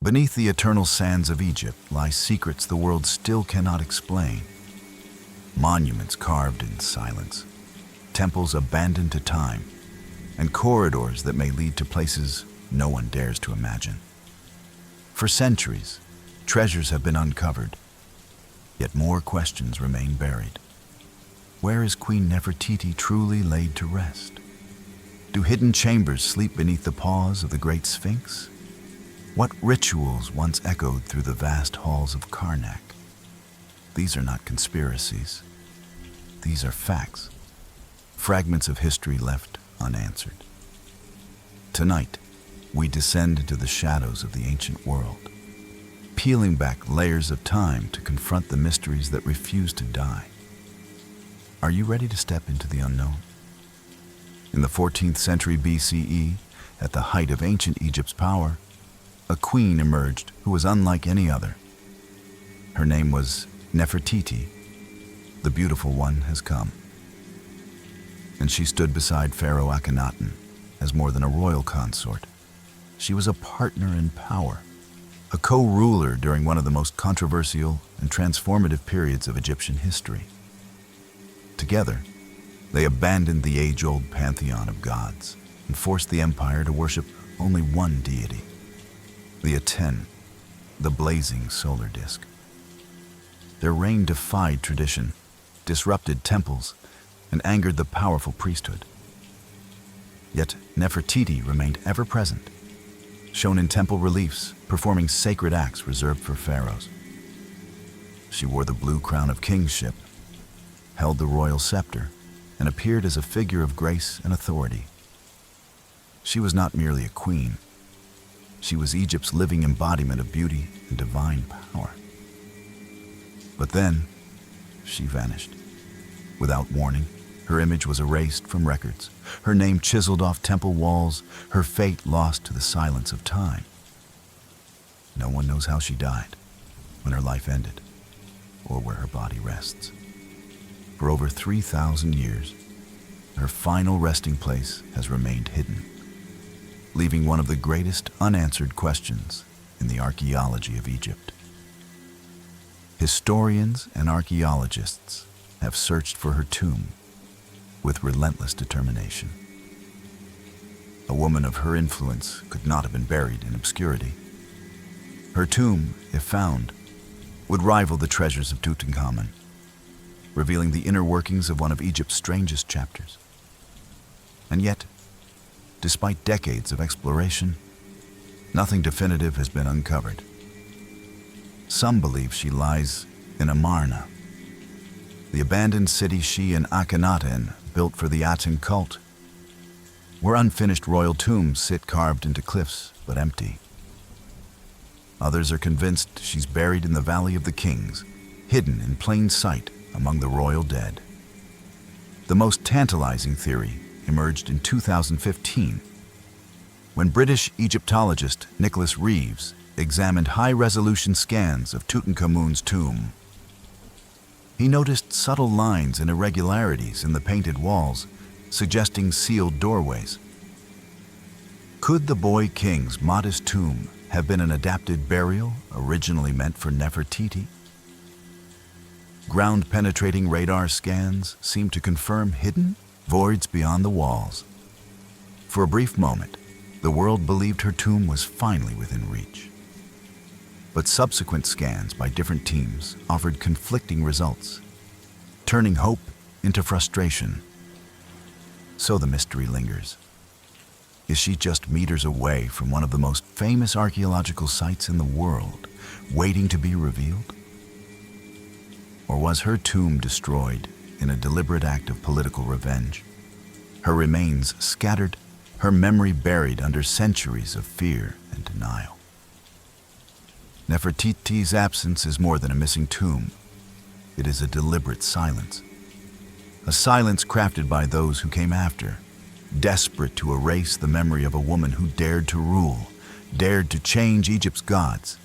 Beneath the eternal sands of Egypt lie secrets the world still cannot explain. Monuments carved in silence, temples abandoned to time, and corridors that may lead to places no one dares to imagine. For centuries, treasures have been uncovered, yet more questions remain buried. Where is Queen Nefertiti truly laid to rest? Do hidden chambers sleep beneath the paws of the Great Sphinx? What rituals once echoed through the vast halls of Karnak? These are not conspiracies. These are facts, fragments of history left unanswered. Tonight, we descend into the shadows of the ancient world, peeling back layers of time to confront the mysteries that refuse to die. Are you ready to step into the unknown? In the 14th century BCE, at the height of ancient Egypt's power, a queen emerged who was unlike any other. Her name was Nefertiti. The beautiful one has come. And she stood beside Pharaoh Akhenaten as more than a royal consort. She was a partner in power, a co-ruler during one of the most controversial and transformative periods of Egyptian history. Together, they abandoned the age-old pantheon of gods and forced the empire to worship only one deity, the Aten, the blazing solar disk. Their reign defied tradition, disrupted temples, and angered the powerful priesthood. Yet Nefertiti remained ever present, shown in temple reliefs, performing sacred acts reserved for pharaohs. She wore the blue crown of kingship, held the royal scepter, and appeared as a figure of grace and authority. She was not merely a queen. She was Egypt's living embodiment of beauty and divine power. But then, she vanished. Without warning, her image was erased from records, her name chiseled off temple walls, her fate lost to the silence of time. No one knows how she died, when her life ended, or where her body rests. For over 3,000 years, her final resting place has remained hidden, leaving one of the greatest unanswered questions in the archaeology of Egypt. Historians and archaeologists have searched for her tomb with relentless determination. A woman of her influence could not have been buried in obscurity. Her tomb, if found, would rival the treasures of Tutankhamun, revealing the inner workings of one of Egypt's strangest chapters. And yet, despite decades of exploration, nothing definitive has been uncovered. Some believe she lies in Amarna, the abandoned city she and Akhenaten built for the Aten cult, where unfinished royal tombs sit carved into cliffs but empty. Others are convinced she's buried in the Valley of the Kings, hidden in plain sight among the royal dead. The most tantalizing theory emerged in 2015, when British Egyptologist Nicholas Reeves examined high-resolution scans of Tutankhamun's tomb. He noticed subtle lines and irregularities in the painted walls, suggesting sealed doorways. Could the boy king's modest tomb have been an adapted burial originally meant for Nefertiti? Ground-penetrating radar scans seem to confirm hidden voids beyond the walls. For a brief moment, the world believed her tomb was finally within reach. But subsequent scans by different teams offered conflicting results, turning hope into frustration. So the mystery lingers. Is she just meters away from one of the most famous archaeological sites in the world, waiting to be revealed? Or was her tomb destroyed in a deliberate act of political revenge? Her remains scattered, her memory buried under centuries of fear and denial. Nefertiti's absence is more than a missing tomb. It is a deliberate silence. A silence crafted by those who came after, desperate to erase the memory of a woman who dared to rule, dared to change Egypt's gods,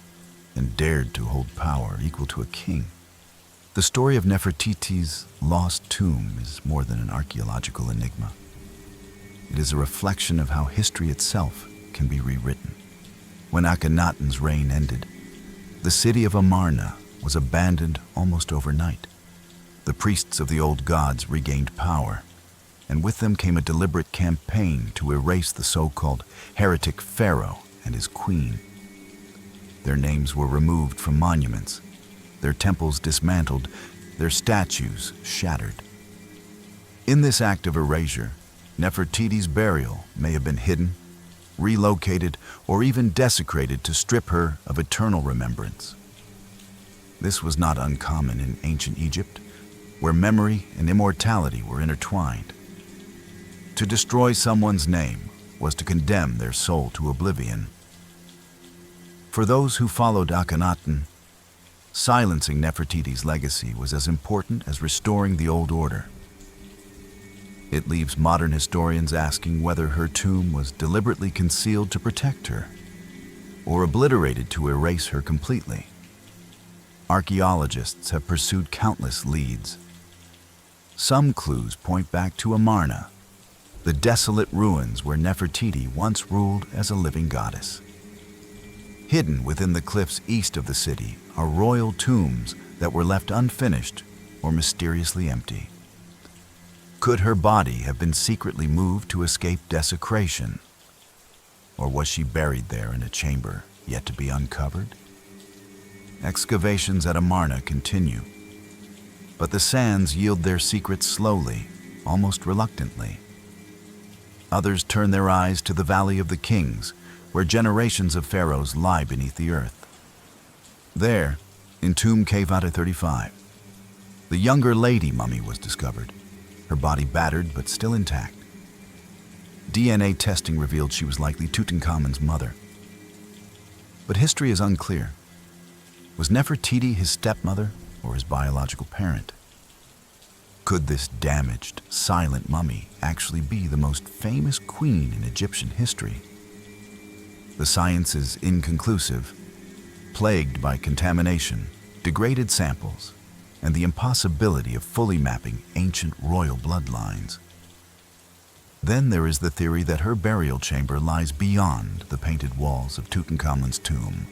and dared to hold power equal to a king. The story of Nefertiti's lost tomb is more than an archaeological enigma. It is a reflection of how history itself can be rewritten. When Akhenaten's reign ended, the city of Amarna was abandoned almost overnight. The priests of the old gods regained power, and with them came a deliberate campaign to erase the so-called heretic pharaoh and his queen. Their names were removed from monuments, their temples dismantled, their statues shattered. In this act of erasure, Nefertiti's burial may have been hidden, relocated, or even desecrated to strip her of eternal remembrance. This was not uncommon in ancient Egypt, where memory and immortality were intertwined. To destroy someone's name was to condemn their soul to oblivion. For those who followed Akhenaten, silencing Nefertiti's legacy was as important as restoring the old order. It leaves modern historians asking whether her tomb was deliberately concealed to protect her, or obliterated to erase her completely. Archaeologists have pursued countless leads. Some clues point back to Amarna, the desolate ruins where Nefertiti once ruled as a living goddess. Hidden within the cliffs east of the city are royal tombs that were left unfinished or mysteriously empty. Could her body have been secretly moved to escape desecration? Or was she buried there in a chamber yet to be uncovered? Excavations at Amarna continue, but the sands yield their secrets slowly, almost reluctantly. Others turn their eyes to the Valley of the Kings, where generations of pharaohs lie beneath the earth. There, in Tomb K-Vata 35, the younger lady mummy was discovered, her body battered but still intact. DNA testing revealed she was likely Tutankhamun's mother. But history is unclear. Was Nefertiti his stepmother or his biological parent? Could this damaged, silent mummy actually be the most famous queen in Egyptian history? The science is inconclusive, plagued by contamination, degraded samples, and the impossibility of fully mapping ancient royal bloodlines. Then there is the theory that her burial chamber lies beyond the painted walls of Tutankhamun's tomb.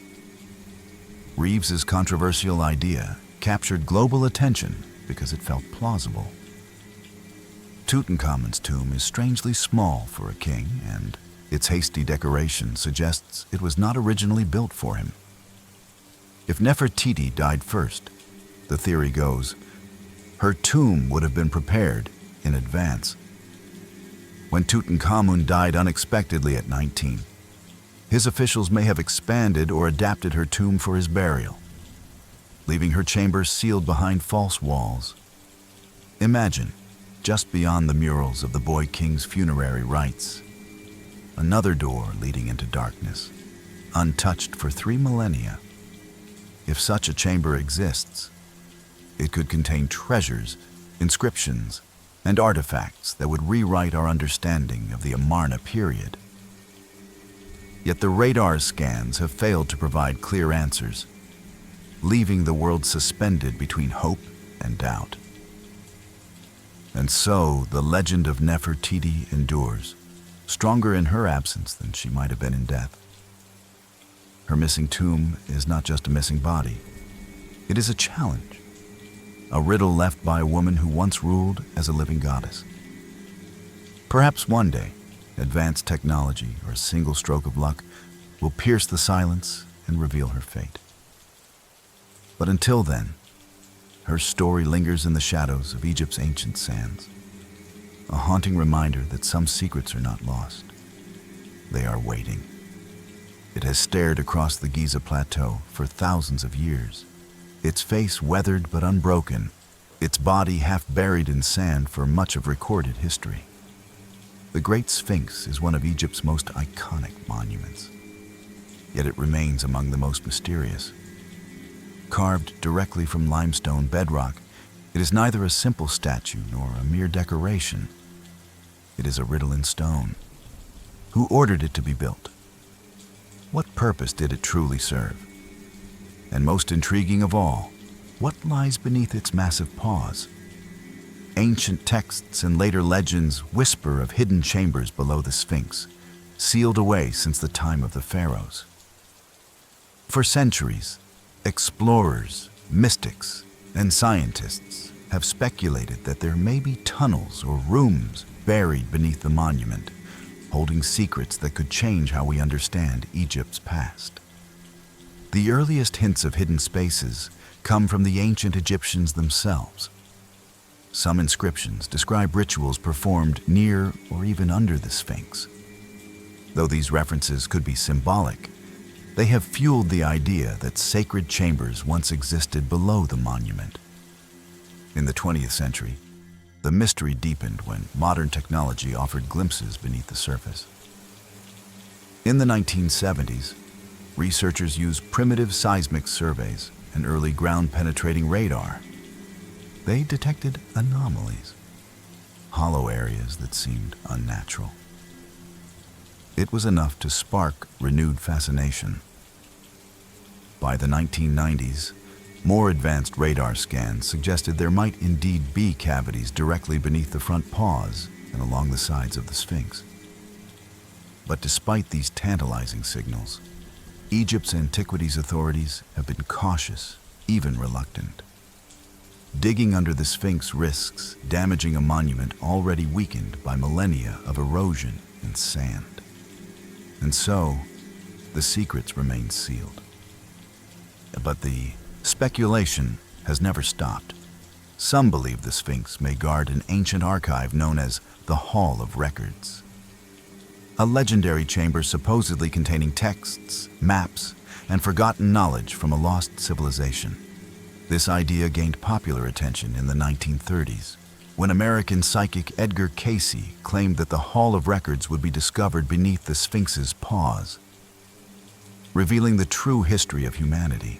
Reeves's controversial idea captured global attention because it felt plausible. Tutankhamun's tomb is strangely small for a king, and its hasty decoration suggests it was not originally built for him. If Nefertiti died first, the theory goes, her tomb would have been prepared in advance. When Tutankhamun died unexpectedly at 19, his officials may have expanded or adapted her tomb for his burial, leaving her chamber sealed behind false walls. Imagine, just beyond the murals of the boy king's funerary rites, another door leading into darkness, untouched for 3 millennia. If such a chamber exists, it could contain treasures, inscriptions, and artifacts that would rewrite our understanding of the Amarna period. Yet the radar scans have failed to provide clear answers, leaving the world suspended between hope and doubt. And so the legend of Nefertiti endures, stronger in her absence than she might have been in death. Her missing tomb is not just a missing body. It is a challenge, a riddle left by a woman who once ruled as a living goddess. Perhaps one day, advanced technology or a single stroke of luck will pierce the silence and reveal her fate. But until then, her story lingers in the shadows of Egypt's ancient sands, a haunting reminder that some secrets are not lost. They are waiting. It has stared across the Giza plateau for thousands of years, its face weathered but unbroken, its body half buried in sand for much of recorded history. The Great Sphinx is one of Egypt's most iconic monuments, yet it remains among the most mysterious. Carved directly from limestone bedrock, it is neither a simple statue nor a mere decoration. It is a riddle in stone. Who ordered it to be built? What purpose did it truly serve? And most intriguing of all, what lies beneath its massive paws? Ancient texts and later legends whisper of hidden chambers below the Sphinx, sealed away since the time of the pharaohs. For centuries, explorers, mystics, and scientists have speculated that there may be tunnels or rooms buried beneath the monument, holding secrets that could change how we understand Egypt's past. The earliest hints of hidden spaces come from the ancient Egyptians themselves. Some inscriptions describe rituals performed near or even under the Sphinx. Though these references could be symbolic, they have fueled the idea that sacred chambers once existed below the monument. In the 20th century, the mystery deepened when modern technology offered glimpses beneath the surface. In the 1970s, researchers used primitive seismic surveys and early ground-penetrating radar. They detected anomalies, hollow areas that seemed unnatural. It was enough to spark renewed fascination. By the 1990s, more advanced radar scans suggested there might indeed be cavities directly beneath the front paws and along the sides of the Sphinx. But despite these tantalizing signals, Egypt's antiquities authorities have been cautious, even reluctant. Digging under the Sphinx risks damaging a monument already weakened by millennia of erosion and sand. And so, the secrets remain sealed. But the speculation has never stopped. Some believe the Sphinx may guard an ancient archive known as the Hall of Records, a legendary chamber supposedly containing texts, maps, and forgotten knowledge from a lost civilization. This idea gained popular attention in the 1930s, when American psychic Edgar Cayce claimed that the Hall of Records would be discovered beneath the Sphinx's paws, revealing the true history of humanity.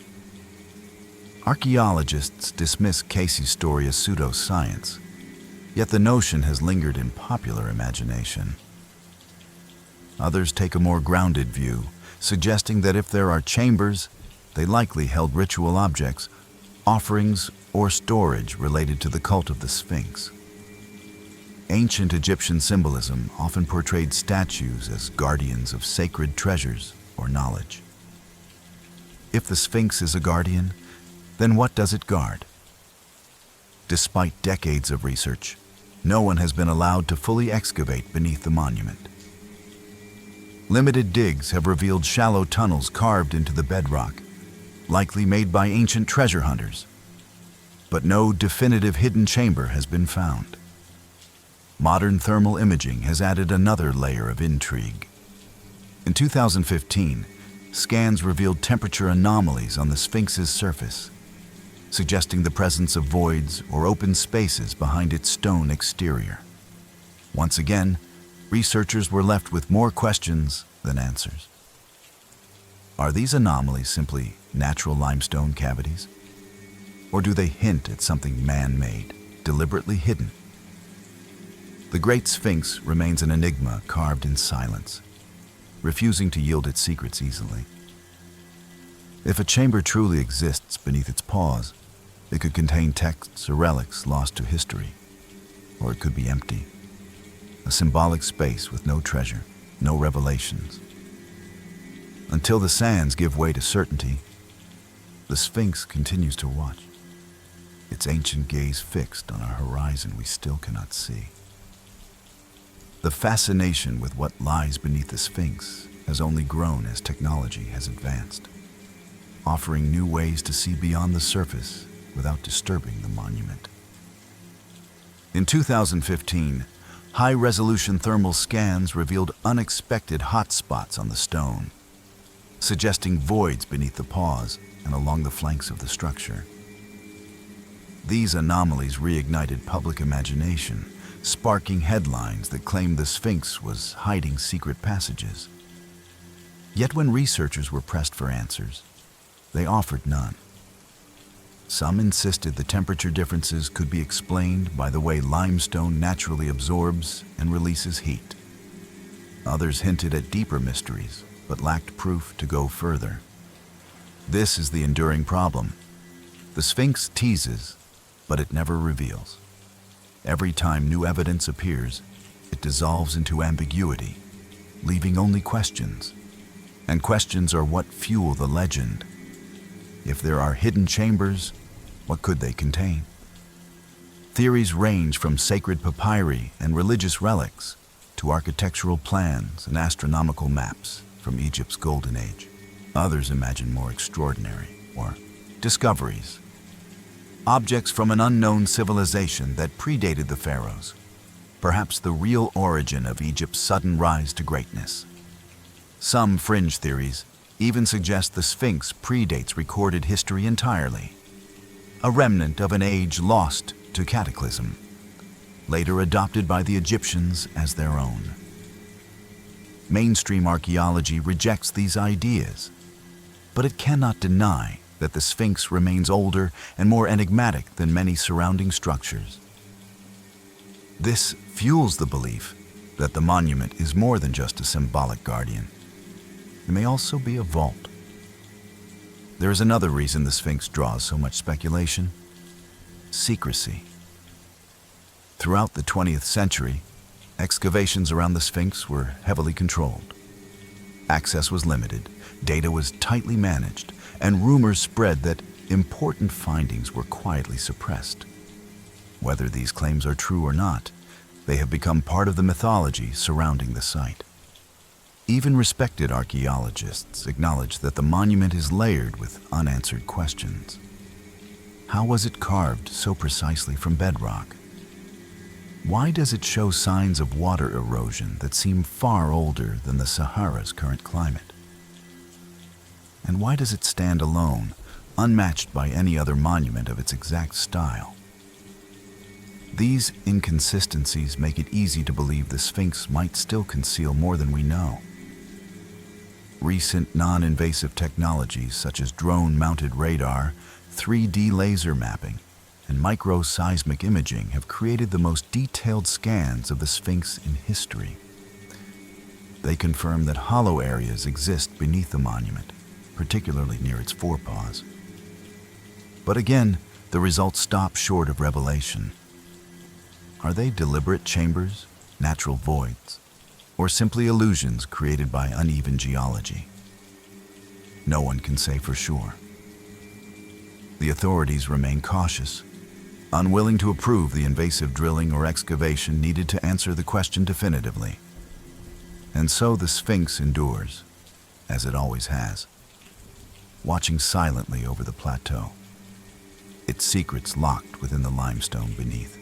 Archaeologists dismiss Cayce's story as pseudoscience, yet the notion has lingered in popular imagination. Others take a more grounded view, suggesting that if there are chambers, they likely held ritual objects, offerings, or storage related to the cult of the Sphinx. Ancient Egyptian symbolism often portrayed statues as guardians of sacred treasures or knowledge. If the Sphinx is a guardian, then what does it guard? Despite decades of research, no one has been allowed to fully excavate beneath the monument. Limited digs have revealed shallow tunnels carved into the bedrock, likely made by ancient treasure hunters. But no definitive hidden chamber has been found. Modern thermal imaging has added another layer of intrigue. In 2015, scans revealed temperature anomalies on the Sphinx's surface, suggesting the presence of voids or open spaces behind its stone exterior. Once again, researchers were left with more questions than answers. Are these anomalies simply natural limestone cavities? Or do they hint at something man-made, deliberately hidden? The Great Sphinx remains an enigma carved in silence, refusing to yield its secrets easily. If a chamber truly exists beneath its paws, it could contain texts or relics lost to history, or it could be empty, a symbolic space with no treasure, no revelations. Until the sands give way to certainty, the Sphinx continues to watch, its ancient gaze fixed on a horizon we still cannot see. The fascination with what lies beneath the Sphinx has only grown as technology has advanced, offering new ways to see beyond the surface without disturbing the monument. In 2015, high-resolution thermal scans revealed unexpected hot spots on the stone, suggesting voids beneath the paws and along the flanks of the structure. These anomalies reignited public imagination, sparking headlines that claimed the Sphinx was hiding secret passages. Yet when researchers were pressed for answers, they offered none. Some insisted the temperature differences could be explained by the way limestone naturally absorbs and releases heat. Others hinted at deeper mysteries, but lacked proof to go further. This is the enduring problem. The Sphinx teases, but it never reveals. Every time new evidence appears, it dissolves into ambiguity, leaving only questions. And questions are what fuel the legend. If there are hidden chambers, what could they contain? Theories range from sacred papyri and religious relics to architectural plans and astronomical maps from Egypt's golden age. Others imagine more extraordinary, or discoveries. Objects from an unknown civilization that predated the pharaohs. Perhaps the real origin of Egypt's sudden rise to greatness. Some fringe theories even suggest the Sphinx predates recorded history entirely, a remnant of an age lost to cataclysm, later adopted by the Egyptians as their own. Mainstream archaeology rejects these ideas, but it cannot deny that the Sphinx remains older and more enigmatic than many surrounding structures. This fuels the belief that the monument is more than just a symbolic guardian. It may also be a vault. There is another reason the Sphinx draws so much speculation: secrecy. Throughout the 20th century, excavations around the Sphinx were heavily controlled. Access was limited, data was tightly managed, and rumors spread that important findings were quietly suppressed. Whether these claims are true or not, they have become part of the mythology surrounding the site. Even respected archaeologists acknowledge that the monument is layered with unanswered questions. How was it carved so precisely from bedrock? Why does it show signs of water erosion that seem far older than the Sahara's current climate? And why does it stand alone, unmatched by any other monument of its exact style? These inconsistencies make it easy to believe the Sphinx might still conceal more than we know. Recent non-invasive technologies such as drone-mounted radar, 3D laser mapping, and microseismic imaging have created the most detailed scans of the Sphinx in history. They confirm that hollow areas exist beneath the monument, particularly near its forepaws. But again, the results stop short of revelation. Are they deliberate chambers, natural voids, or simply illusions created by uneven geology? No one can say for sure. The authorities remain cautious, unwilling to approve the invasive drilling or excavation needed to answer the question definitively. And so the Sphinx endures, as it always has, watching silently over the plateau, its secrets locked within the limestone beneath.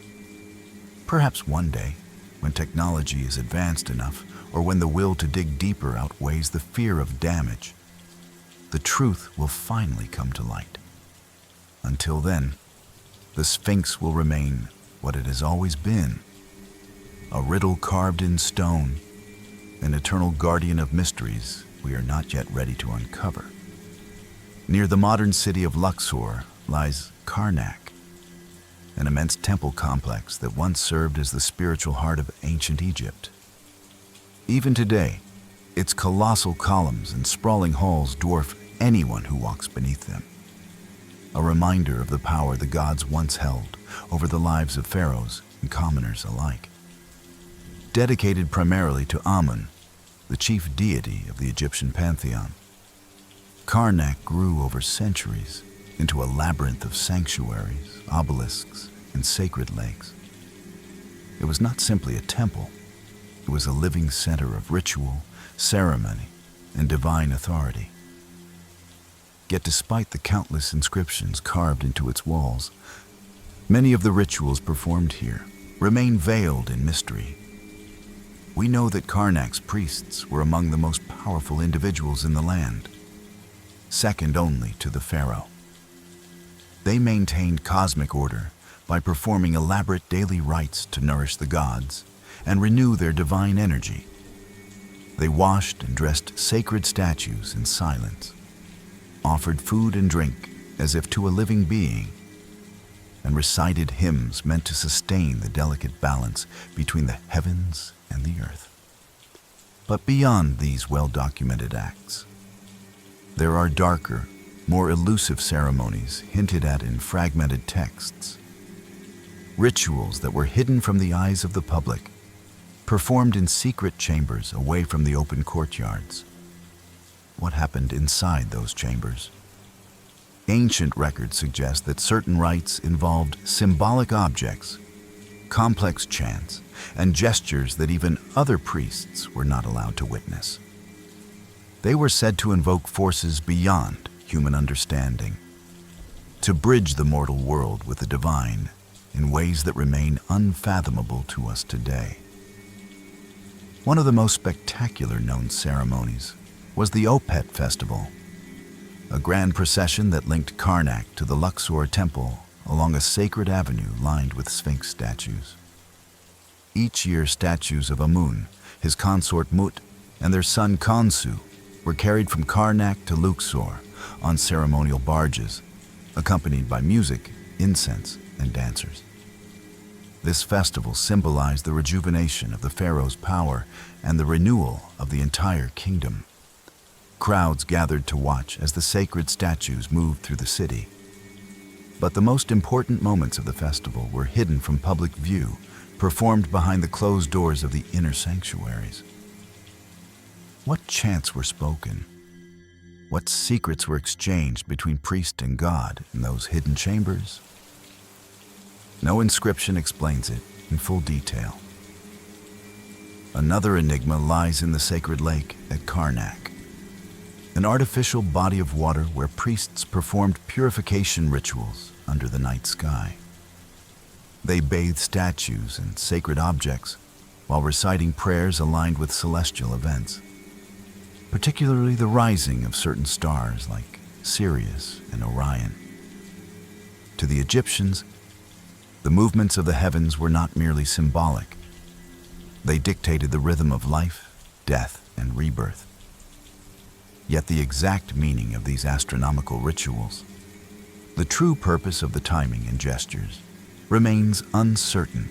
Perhaps one day, when technology is advanced enough, or when the will to dig deeper outweighs the fear of damage, the truth will finally come to light. Until then, the Sphinx will remain what it has always been: a riddle carved in stone, an eternal guardian of mysteries we are not yet ready to uncover. Near the modern city of Luxor lies Karnak, an immense temple complex that once served as the spiritual heart of ancient Egypt. Even today, its colossal columns and sprawling halls dwarf anyone who walks beneath them, a reminder of the power the gods once held over the lives of pharaohs and commoners alike. Dedicated primarily to Amun, the chief deity of the Egyptian pantheon, Karnak grew over centuries into a labyrinth of sanctuaries, obelisks, and sacred lakes. It was not simply a temple. It was a living center of ritual, ceremony, and divine authority. Yet despite the countless inscriptions carved into its walls, many of the rituals performed here remain veiled in mystery. We know that Karnak's priests were among the most powerful individuals in the land, second only to the pharaoh. They maintained cosmic order by performing elaborate daily rites to nourish the gods and renew their divine energy. They washed and dressed sacred statues in silence, offered food and drink as if to a living being, and recited hymns meant to sustain the delicate balance between the heavens and the earth. But beyond these well-documented acts, there are darker, more elusive ceremonies hinted at in fragmented texts. Rituals that were hidden from the eyes of the public, performed in secret chambers away from the open courtyards. what happened inside those chambers. Ancient records suggest that certain rites involved symbolic objects, complex chants, and gestures that even other priests were not allowed to witness. They were said to invoke forces beyond human understanding, to bridge the mortal world with the divine in ways that remain unfathomable to us today. One of the most spectacular known ceremonies was the Opet Festival, a grand procession that linked Karnak to the Luxor temple along a sacred avenue lined with Sphinx statues. Each year, statues of Amun, his consort Mut, and their son Khonsu were carried from Karnak to Luxor on ceremonial barges, accompanied by music, incense, and dancers. This festival symbolized the rejuvenation of the pharaoh's power and the renewal of the entire kingdom. Crowds gathered to watch as the sacred statues moved through the city. But the most important moments of the festival were hidden from public view, performed behind the closed doors of the inner sanctuaries. What chants were spoken? What secrets were exchanged between priest and god in those hidden chambers? No inscription explains it in full detail. Another enigma lies in the sacred lake at Karnak, an artificial body of water where priests performed purification rituals under the night sky. They bathed statues and sacred objects while reciting prayers aligned with celestial events, particularly the rising of certain stars like Sirius and Orion. To the Egyptians, the movements of the heavens were not merely symbolic. They dictated the rhythm of life, death, and rebirth. Yet the exact meaning of these astronomical rituals, the true purpose of the timing and gestures, remains uncertain.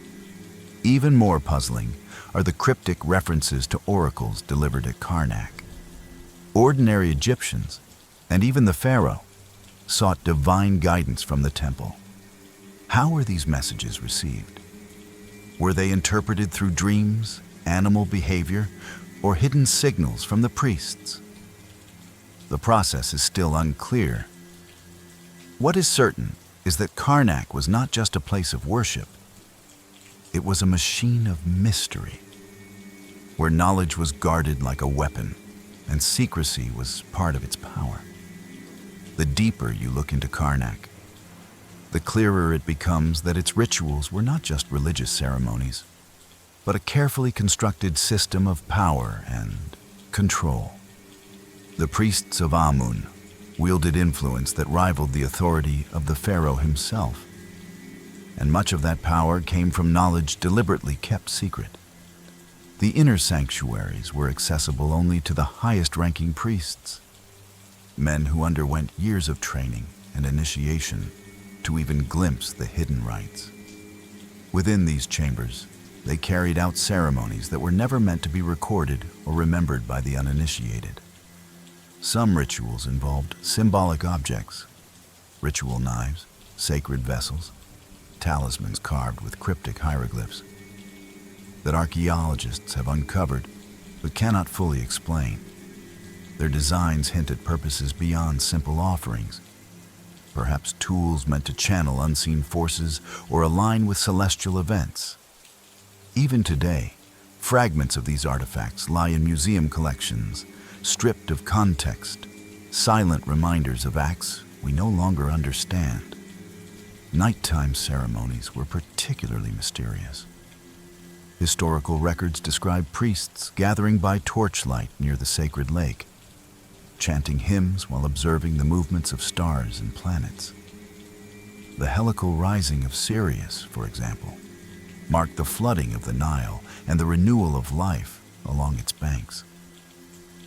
Even more puzzling are the cryptic references to oracles delivered at Karnak. Ordinary Egyptians, and even the pharaoh, sought divine guidance from the temple. How were these messages received? Were they interpreted through dreams, animal behavior, or hidden signals from the priests? The process is still unclear. What is certain is that Karnak was not just a place of worship. It was a machine of mystery, where knowledge was guarded like a weapon, and secrecy was part of its power. The deeper you look into Karnak, the clearer it becomes that its rituals were not just religious ceremonies, but a carefully constructed system of power and control. The priests of Amun wielded influence that rivaled the authority of the pharaoh himself, and much of that power came from knowledge deliberately kept secret. The inner sanctuaries were accessible only to the highest-ranking priests, men who underwent years of training and initiation to even glimpse the hidden rites. Within these chambers, they carried out ceremonies that were never meant to be recorded or remembered by the uninitiated. Some rituals involved symbolic objects, ritual knives, sacred vessels, talismans carved with cryptic hieroglyphs that archaeologists have uncovered but cannot fully explain. Their designs hint at purposes beyond simple offerings, perhaps tools meant to channel unseen forces or align with celestial events. Even today, fragments of these artifacts lie in museum collections, stripped of context, silent reminders of acts we no longer understand. Nighttime ceremonies were particularly mysterious. Historical records describe priests gathering by torchlight near the sacred lake, chanting hymns while observing the movements of stars and planets. The helical rising of Sirius, for example, marked the flooding of the Nile and the renewal of life along its banks.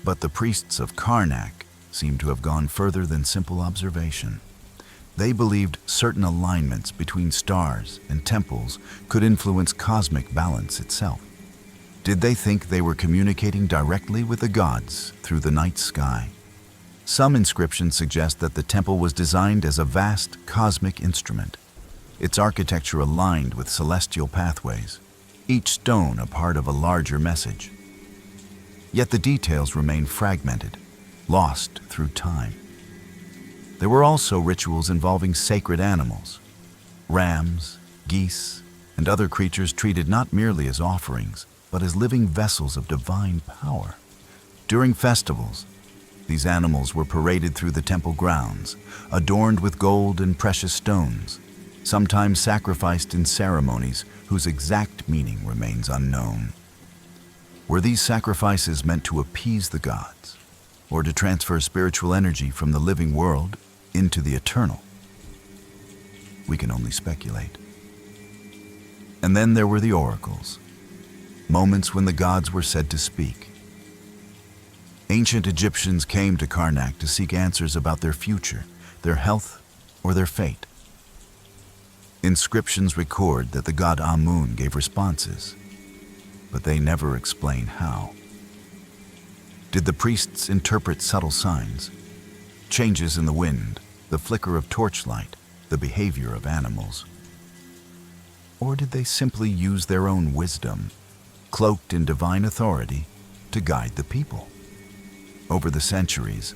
But the priests of Karnak seem to have gone further than simple observation. They believed certain alignments between stars and temples could influence cosmic balance itself. Did they think they were communicating directly with the gods through the night sky? Some inscriptions suggest that the temple was designed as a vast cosmic instrument, its architecture aligned with celestial pathways, each stone a part of a larger message. Yet the details remain fragmented, lost through time. There were also rituals involving sacred animals, rams, geese, and other creatures treated not merely as offerings, but as living vessels of divine power. During festivals, these animals were paraded through the temple grounds, adorned with gold and precious stones, sometimes sacrificed in ceremonies whose exact meaning remains unknown. Were these sacrifices meant to appease the gods, or to transfer spiritual energy from the living world into the eternal? We can only speculate. And then there were the oracles, moments when the gods were said to speak. Ancient Egyptians came to Karnak to seek answers about their future, their health, or their fate. Inscriptions record that the god Amun gave responses, but they never explain how. Did the priests interpret subtle signs, changes in the wind, the flicker of torchlight, the behavior of animals? Or did they simply use their own wisdom, cloaked in divine authority, to guide the people? Over the centuries,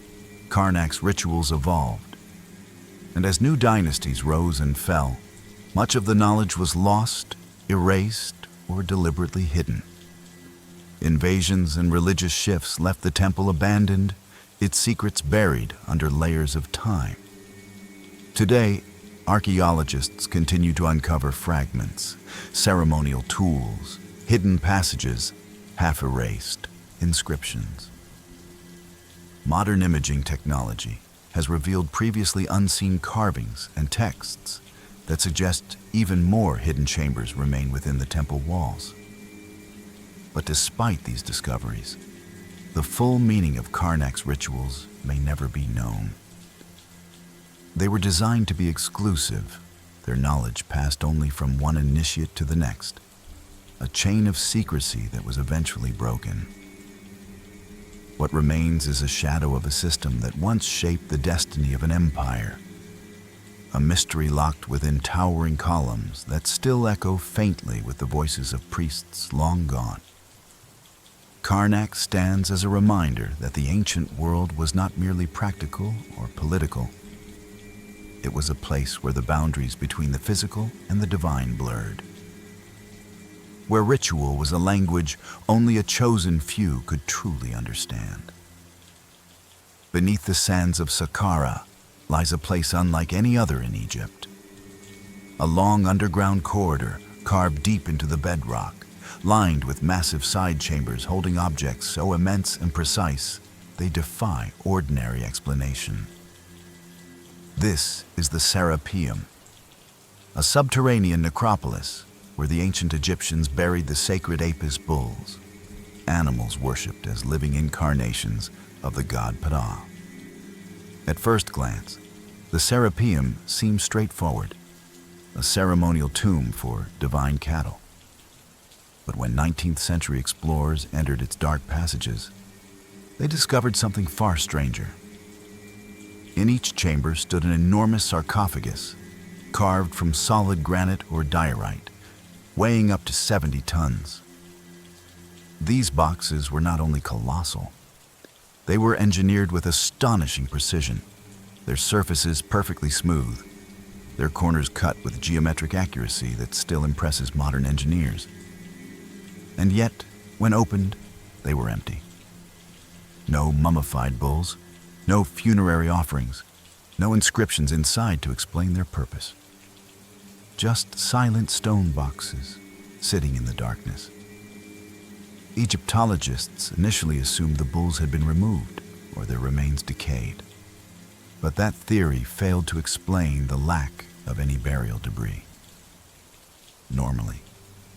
Karnak's rituals evolved, and as new dynasties rose and fell, much of the knowledge was lost, erased, or deliberately hidden. Invasions and religious shifts left the temple abandoned, its secrets buried under layers of time. Today, archaeologists continue to uncover fragments, ceremonial tools, hidden passages, half-erased inscriptions. Modern imaging technology has revealed previously unseen carvings and texts that suggest even more hidden chambers remain within the temple walls. But despite these discoveries, the full meaning of Karnak's rituals may never be known. They were designed to be exclusive, their knowledge passed only from one initiate to the next, a chain of secrecy that was eventually broken. What remains is a shadow of a system that once shaped the destiny of an empire, a mystery locked within towering columns that still echo faintly with the voices of priests long gone. Karnak stands as a reminder that the ancient world was not merely practical or political. It was a place where the boundaries between the physical and the divine blurred, where ritual was a language only a chosen few could truly understand. Beneath the sands of Saqqara lies a place unlike any other in Egypt. A long underground corridor carved deep into the bedrock, lined with massive side chambers holding objects so immense and precise they defy ordinary explanation. This is the Serapeum, a subterranean necropolis where the ancient Egyptians buried the sacred Apis bulls, animals worshipped as living incarnations of the god Ptah. At first glance, the Serapeum seems straightforward, a ceremonial tomb for divine cattle. But when 19th century explorers entered its dark passages, they discovered something far stranger. In each chamber stood an enormous sarcophagus, carved from solid granite or diorite, weighing up to 70 tons. These boxes were not only colossal, they were engineered with astonishing precision, their surfaces perfectly smooth, their corners cut with geometric accuracy that still impresses modern engineers. And yet, when opened, they were empty. No mummified bulls, no funerary offerings, no inscriptions inside to explain their purpose. Just silent stone boxes sitting in the darkness. Egyptologists initially assumed the bulls had been removed or their remains decayed. But that theory failed to explain the lack of any burial debris. Normally,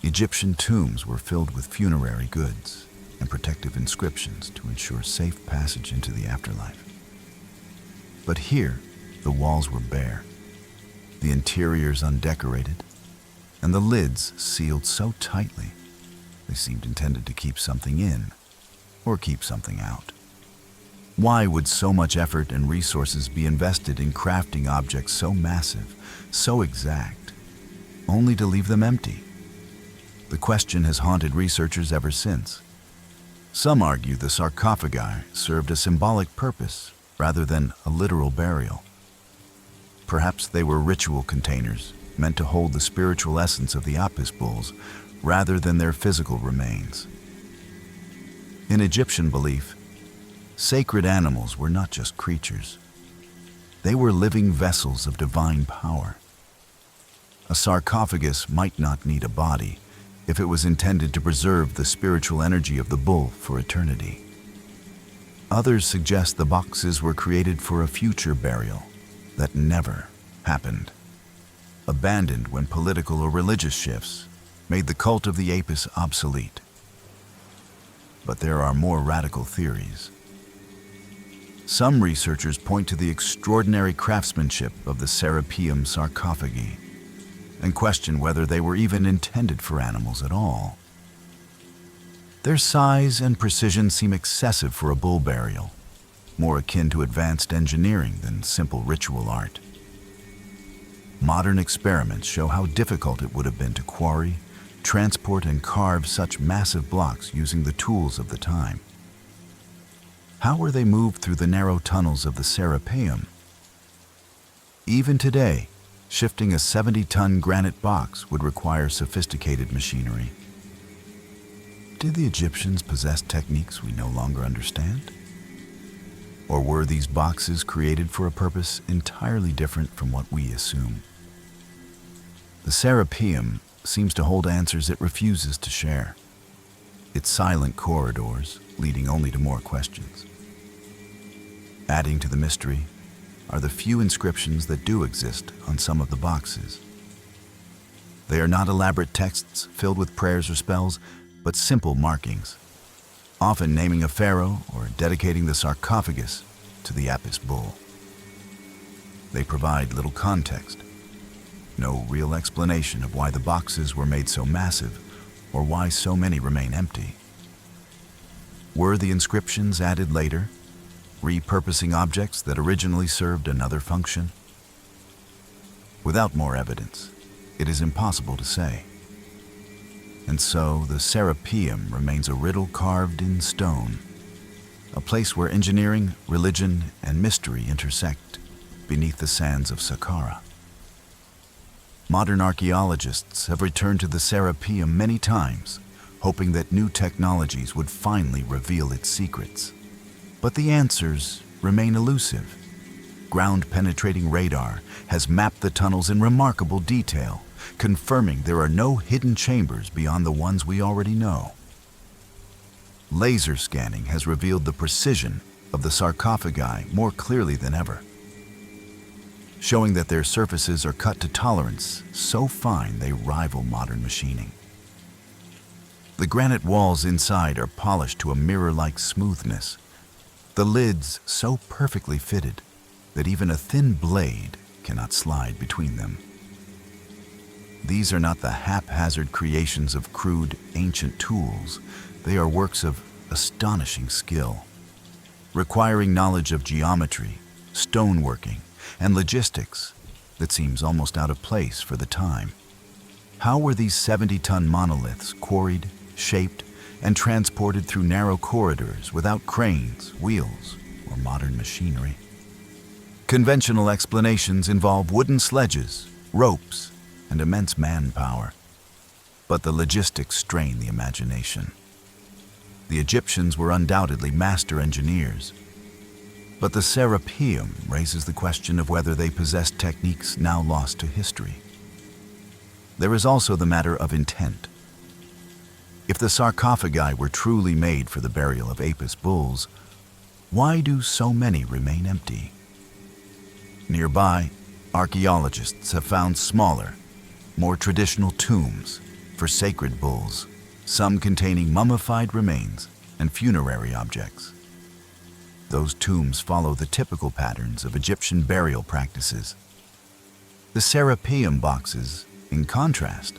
Egyptian tombs were filled with funerary goods and protective inscriptions to ensure safe passage into the afterlife. But here, the walls were bare, the interiors undecorated, and the lids sealed so tightly they seemed intended to keep something in or keep something out. Why would so much effort and resources be invested in crafting objects so massive, so exact, only to leave them empty? The question has haunted researchers ever since. Some argue the sarcophagi served a symbolic purpose rather than a literal burial. Perhaps they were ritual containers meant to hold the spiritual essence of the Apis bulls rather than their physical remains. In Egyptian belief, sacred animals were not just creatures. They were living vessels of divine power. A sarcophagus might not need a body if it was intended to preserve the spiritual energy of the bull for eternity. Others suggest the boxes were created for a future burial that never happened, abandoned when political or religious shifts made the cult of the Apis obsolete. But there are more radical theories. Some researchers point to the extraordinary craftsmanship of the Serapeum sarcophagi and question whether they were even intended for animals at all. Their size and precision seem excessive for a bull burial, more akin to advanced engineering than simple ritual art. Modern experiments show how difficult it would have been to quarry, transport, and carve such massive blocks using the tools of the time. How were they moved through the narrow tunnels of the Serapeum? Even today, shifting a 70-ton granite box would require sophisticated machinery. Did the Egyptians possess techniques we no longer understand? Or were these boxes created for a purpose entirely different from what we assume? The Serapeum seems to hold answers it refuses to share, its silent corridors leading only to more questions. Adding to the mystery are the few inscriptions that do exist on some of the boxes. They are not elaborate texts filled with prayers or spells, but simple markings, often naming a pharaoh or dedicating the sarcophagus to the Apis bull. They provide little context, no real explanation of why the boxes were made so massive or why so many remain empty. Were the inscriptions added later, repurposing objects that originally served another function? Without more evidence, it is impossible to say. And so the Serapeum remains a riddle carved in stone, a place where engineering, religion, and mystery intersect beneath the sands of Saqqara. Modern archaeologists have returned to the Serapeum many times, hoping that new technologies would finally reveal its secrets. But the answers remain elusive. Ground-penetrating radar has mapped the tunnels in remarkable detail, confirming there are no hidden chambers beyond the ones we already know. Laser scanning has revealed the precision of the sarcophagi more clearly than ever, showing that their surfaces are cut to tolerance so fine they rival modern machining. The granite walls inside are polished to a mirror-like smoothness, the lids so perfectly fitted that even a thin blade cannot slide between them. These are not the haphazard creations of crude, ancient tools. They are works of astonishing skill, requiring knowledge of geometry, stoneworking, and logistics that seems almost out of place for the time. How were these 70-ton monoliths quarried, shaped, and transported through narrow corridors without cranes, wheels, or modern machinery? Conventional explanations involve wooden sledges, ropes, and immense manpower. But the logistics strain the imagination. The Egyptians were undoubtedly master engineers, but the Serapeum raises the question of whether they possessed techniques now lost to history. There is also the matter of intent. If the sarcophagi were truly made for the burial of Apis bulls, why do so many remain empty? Nearby, archaeologists have found smaller, more traditional tombs for sacred bulls, some containing mummified remains and funerary objects. Those tombs follow the typical patterns of Egyptian burial practices. The Serapeum boxes, in contrast,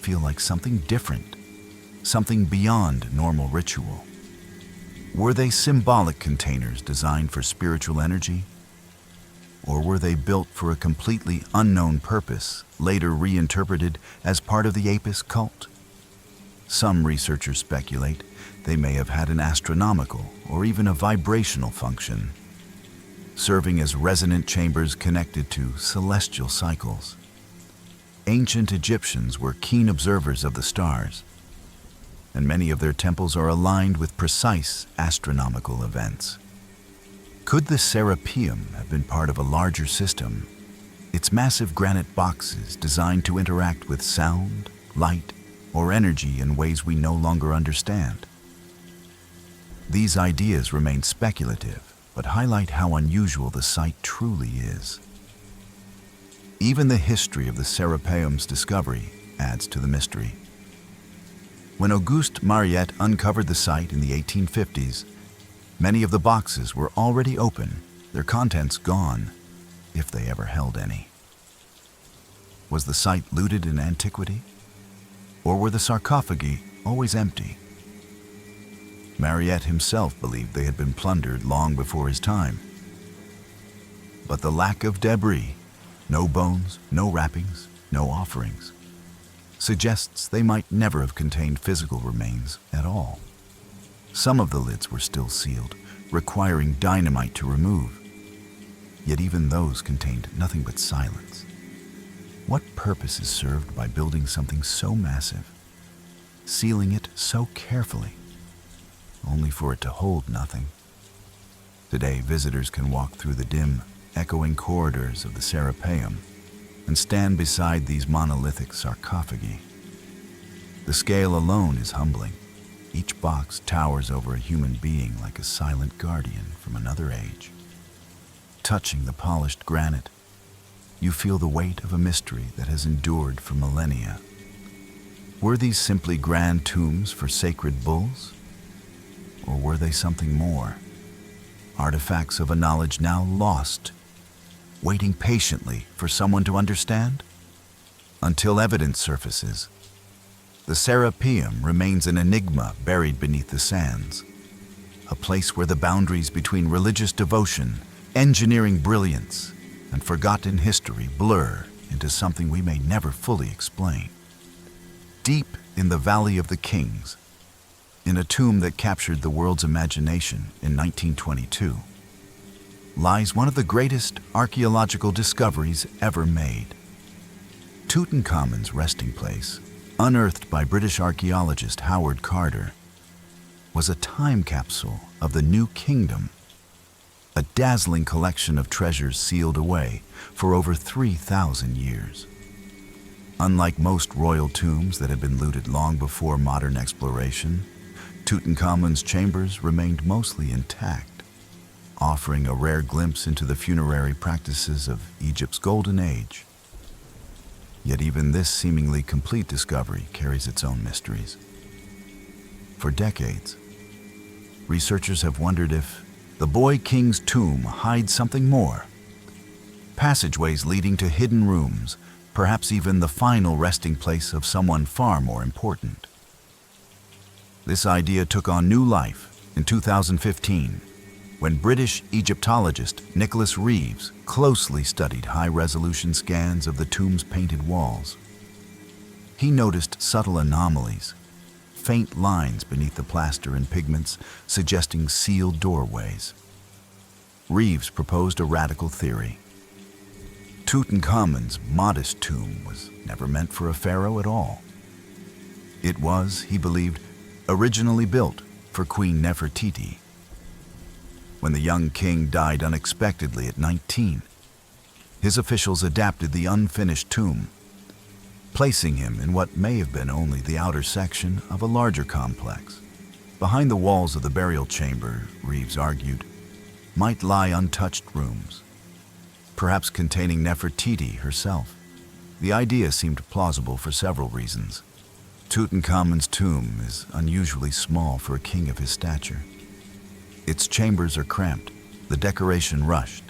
feel like something different, something beyond normal ritual. Were they symbolic containers designed for spiritual energy? Or were they built for a completely unknown purpose, later reinterpreted as part of the Apis cult? Some researchers speculate they may have had an astronomical or even a vibrational function, serving as resonant chambers connected to celestial cycles. Ancient Egyptians were keen observers of the stars, and many of their temples are aligned with precise astronomical events. Could the Serapeum have been part of a larger system? Its massive granite boxes designed to interact with sound, light, or energy in ways we no longer understand. These ideas remain speculative, but highlight how unusual the site truly is. Even the history of the Serapeum's discovery adds to the mystery. When Auguste Mariette uncovered the site in the 1850s, many of the boxes were already open, their contents gone, if they ever held any. Was the site looted in antiquity? Or were the sarcophagi always empty? Mariette himself believed they had been plundered long before his time. But the lack of debris, no bones, no wrappings, no offerings, suggests they might never have contained physical remains at all. Some of the lids were still sealed, requiring dynamite to remove. Yet even those contained nothing but silence. What purpose is served by building something so massive, sealing it so carefully, only for it to hold nothing? Today, visitors can walk through the dim, echoing corridors of the Serapeum and stand beside these monolithic sarcophagi. The scale alone is humbling. Each box towers over a human being like a silent guardian from another age. Touching the polished granite, you feel the weight of a mystery that has endured for millennia. Were these simply grand tombs for sacred bulls? Or were they something more? Artifacts of a knowledge now lost, waiting patiently for someone to understand? Until evidence surfaces, the Serapeum remains an enigma buried beneath the sands, a place where the boundaries between religious devotion, engineering brilliance, and forgotten history blur into something we may never fully explain. Deep in the Valley of the Kings, in a tomb that captured the world's imagination in 1922, lies one of the greatest archaeological discoveries ever made. Tutankhamun's resting place, unearthed by British archaeologist Howard Carter, was a time capsule of the New Kingdom, a dazzling collection of treasures sealed away for over 3,000 years. Unlike most royal tombs that had been looted long before modern exploration, Tutankhamun's chambers remained mostly intact, offering a rare glimpse into the funerary practices of Egypt's golden age. Yet even this seemingly complete discovery carries its own mysteries. For decades, researchers have wondered if the boy king's tomb hides something more. Passageways leading to hidden rooms, perhaps even the final resting place of someone far more important. This idea took on new life in 2015, when British Egyptologist Nicholas Reeves closely studied high-resolution scans of the tomb's painted walls. He noticed subtle anomalies, faint lines beneath the plaster and pigments suggesting sealed doorways. Reeves proposed a radical theory. Tutankhamun's modest tomb was never meant for a pharaoh at all. It was, he believed, originally built for Queen Nefertiti. When the young king died unexpectedly at 19, his officials adapted the unfinished tomb, placing him in what may have been only the outer section of a larger complex. Behind the walls of the burial chamber, Reeves argued, might lie untouched rooms, perhaps containing Nefertiti herself. The idea seemed plausible for several reasons. Tutankhamun's tomb is unusually small for a king of his stature. Its chambers are cramped, the decoration rushed,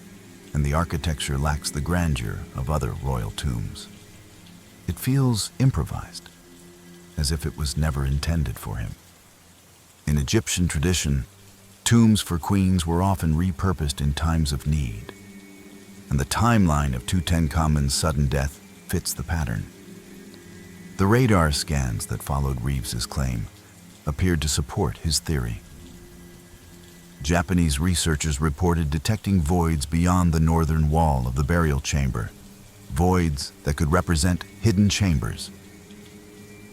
and the architecture lacks the grandeur of other royal tombs. It feels improvised, as if it was never intended for him. In Egyptian tradition, tombs for queens were often repurposed in times of need, and the timeline of Tutankhamun's sudden death fits the pattern. The radar scans that followed Reeves's claim appeared to support his theory. Japanese researchers reported detecting voids beyond the northern wall of the burial chamber, voids that could represent hidden chambers.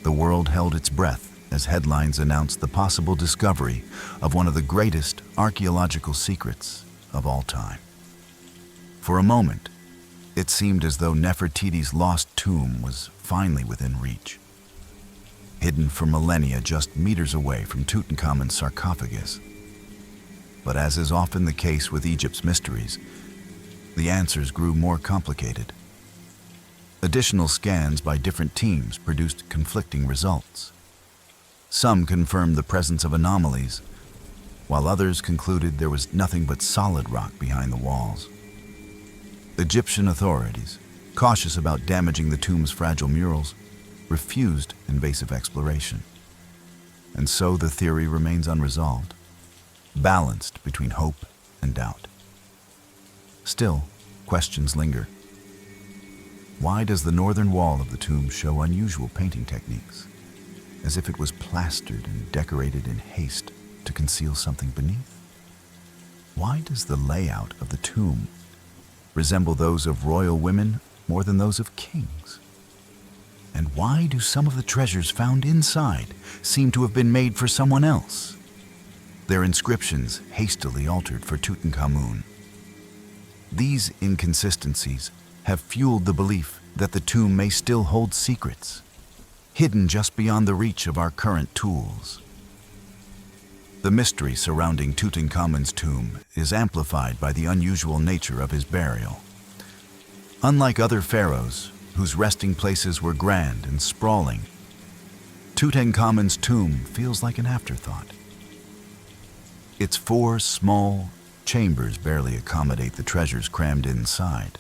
The world held its breath as headlines announced the possible discovery of one of the greatest archaeological secrets of all time. For a moment, it seemed as though Nefertiti's lost tomb was finally within reach, hidden for millennia just meters away from Tutankhamun's sarcophagus. But as is often the case with Egypt's mysteries, the answers grew more complicated. Additional scans by different teams produced conflicting results. Some confirmed the presence of anomalies, while others concluded there was nothing but solid rock behind the walls. Egyptian authorities, cautious about damaging the tomb's fragile murals, refused invasive exploration. And so the theory remains unresolved, balanced between hope and doubt. Still, questions linger. Why does the northern wall of the tomb show unusual painting techniques, as if it was plastered and decorated in haste to conceal something beneath? Why does the layout of the tomb resemble those of royal women more than those of kings? And why do some of the treasures found inside seem to have been made for someone else? Their inscriptions hastily altered for Tutankhamun. These inconsistencies have fueled the belief that the tomb may still hold secrets, hidden just beyond the reach of our current tools. The mystery surrounding Tutankhamun's tomb is amplified by the unusual nature of his burial. Unlike other pharaohs, whose resting places were grand and sprawling, Tutankhamun's tomb feels like an afterthought. Its 4 small chambers barely accommodate the treasures crammed inside,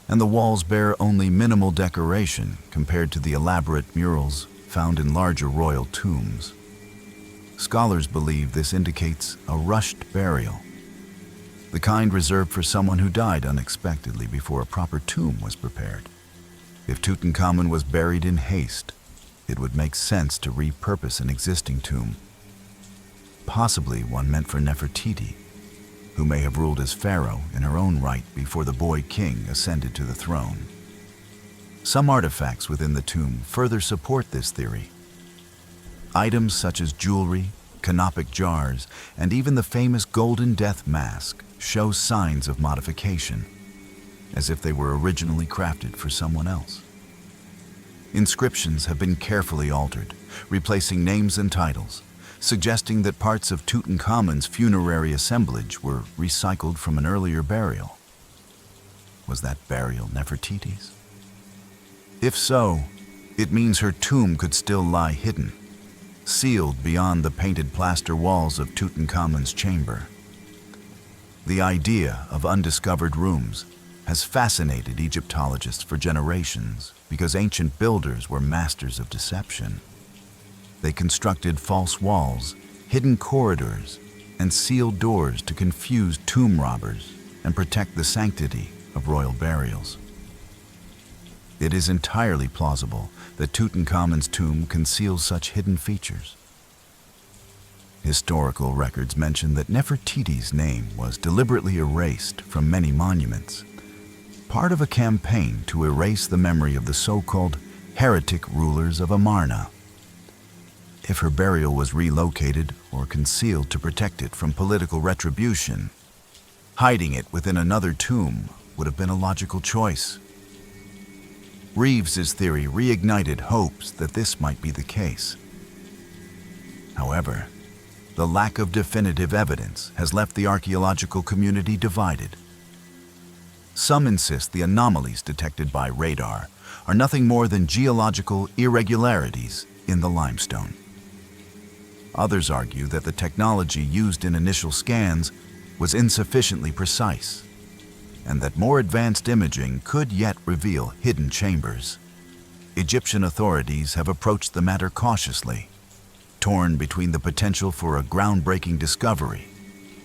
and the walls bear only minimal decoration compared to the elaborate murals found in larger royal tombs. Scholars believe this indicates a rushed burial, the kind reserved for someone who died unexpectedly before a proper tomb was prepared. If Tutankhamun was buried in haste, it would make sense to repurpose an existing tomb, possibly one meant for Nefertiti, who may have ruled as pharaoh in her own right before the boy king ascended to the throne. Some artifacts within the tomb further support this theory. Items such as jewelry, canopic jars, and even the famous golden death mask show signs of modification, as if they were originally crafted for someone else. Inscriptions have been carefully altered, replacing names and titles, suggesting that parts of Tutankhamun's funerary assemblage were recycled from an earlier burial. Was that burial Nefertiti's? If so, it means her tomb could still lie hidden, sealed beyond the painted plaster walls of Tutankhamun's chamber. The idea of undiscovered rooms has fascinated Egyptologists for generations because ancient builders were masters of deception. They constructed false walls, hidden corridors, and sealed doors to confuse tomb robbers and protect the sanctity of royal burials. It is entirely plausible that Tutankhamun's tomb conceals such hidden features. Historical records mention that Nefertiti's name was deliberately erased from many monuments, part of a campaign to erase the memory of the so-called heretic rulers of Amarna. If her burial was relocated or concealed to protect it from political retribution, hiding it within another tomb would have been a logical choice. Reeves's theory reignited hopes that this might be the case. However, the lack of definitive evidence has left the archaeological community divided. Some insist the anomalies detected by radar are nothing more than geological irregularities in the limestone. Others argue that the technology used in initial scans was insufficiently precise, and that more advanced imaging could yet reveal hidden chambers. Egyptian authorities have approached the matter cautiously, torn between the potential for a groundbreaking discovery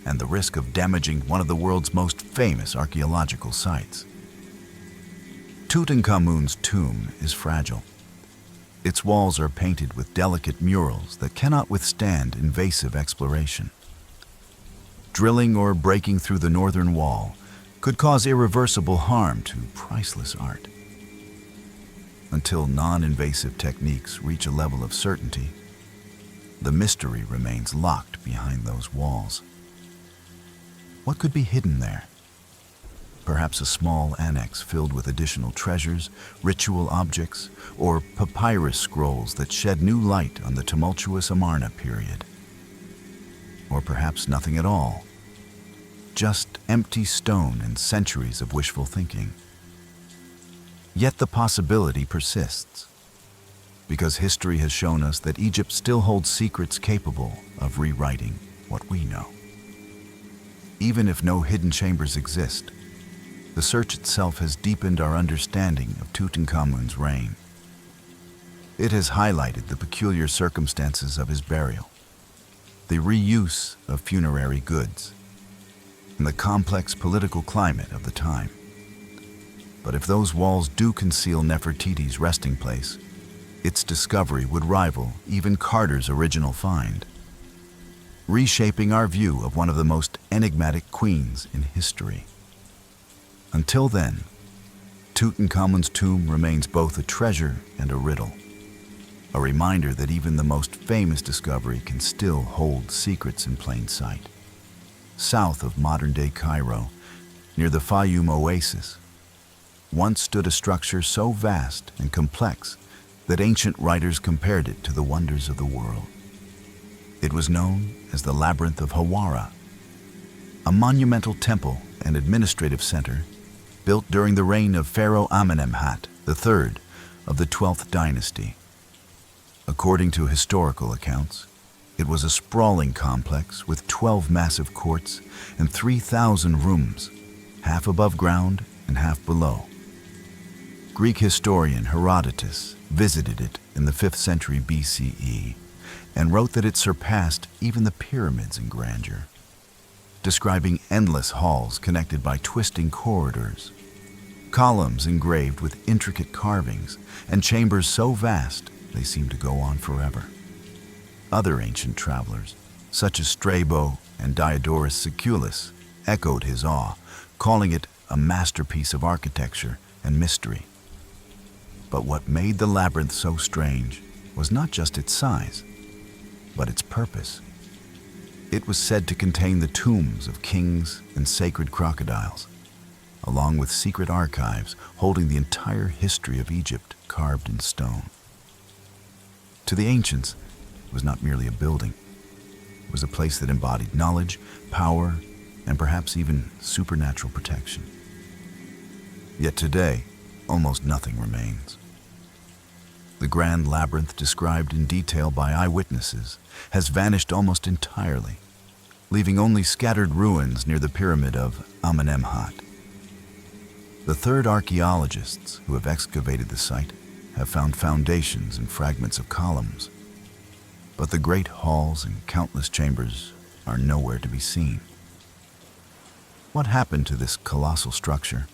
and the risk of damaging one of the world's most famous archaeological sites. Tutankhamun's tomb is fragile. Its walls are painted with delicate murals that cannot withstand invasive exploration. Drilling or breaking through the northern wall could cause irreversible harm to priceless art. Until non-invasive techniques reach a level of certainty, the mystery remains locked behind those walls. What could be hidden there? Perhaps a small annex filled with additional treasures, ritual objects, or papyrus scrolls that shed new light on the tumultuous Amarna period. Or perhaps nothing at all, just empty stone and centuries of wishful thinking. Yet the possibility persists, because history has shown us that Egypt still holds secrets capable of rewriting what we know. Even if no hidden chambers exist, the search itself has deepened our understanding of Tutankhamun's reign. It has highlighted the peculiar circumstances of his burial, the reuse of funerary goods, and the complex political climate of the time. But if those walls do conceal Nefertiti's resting place, its discovery would rival even Carter's original find, reshaping our view of one of the most enigmatic queens in history. Until then, Tutankhamun's tomb remains both a treasure and a riddle, a reminder that even the most famous discovery can still hold secrets in plain sight. South of modern-day Cairo, near the Fayum oasis, once stood a structure so vast and complex that ancient writers compared it to the wonders of the world. It was known as the Labyrinth of Hawara, a monumental temple and administrative center built during the reign of Pharaoh Amenemhat III of the 12th dynasty. According to historical accounts, it was a sprawling complex with 12 massive courts and 3,000 rooms, half above ground and half below. Greek historian Herodotus visited it in the 5th century BCE and wrote that it surpassed even the pyramids in grandeur, describing endless halls connected by twisting corridors, columns engraved with intricate carvings, and chambers so vast they seemed to go on forever. Other ancient travelers, such as Strabo and Diodorus Siculus, echoed his awe, calling it a masterpiece of architecture and mystery. But what made the labyrinth so strange was not just its size, but its purpose. It was said to contain the tombs of kings and sacred crocodiles, along with secret archives holding the entire history of Egypt carved in stone. To the ancients, it was not merely a building. It was a place that embodied knowledge, power, and perhaps even supernatural protection. Yet today, almost nothing remains. The grand labyrinth, described in detail by eyewitnesses, has vanished almost entirely, leaving only scattered ruins near the pyramid of Amenemhat. The third archaeologists who have excavated the site have found foundations and fragments of columns, but the great halls and countless chambers are nowhere to be seen. What happened to this colossal structure?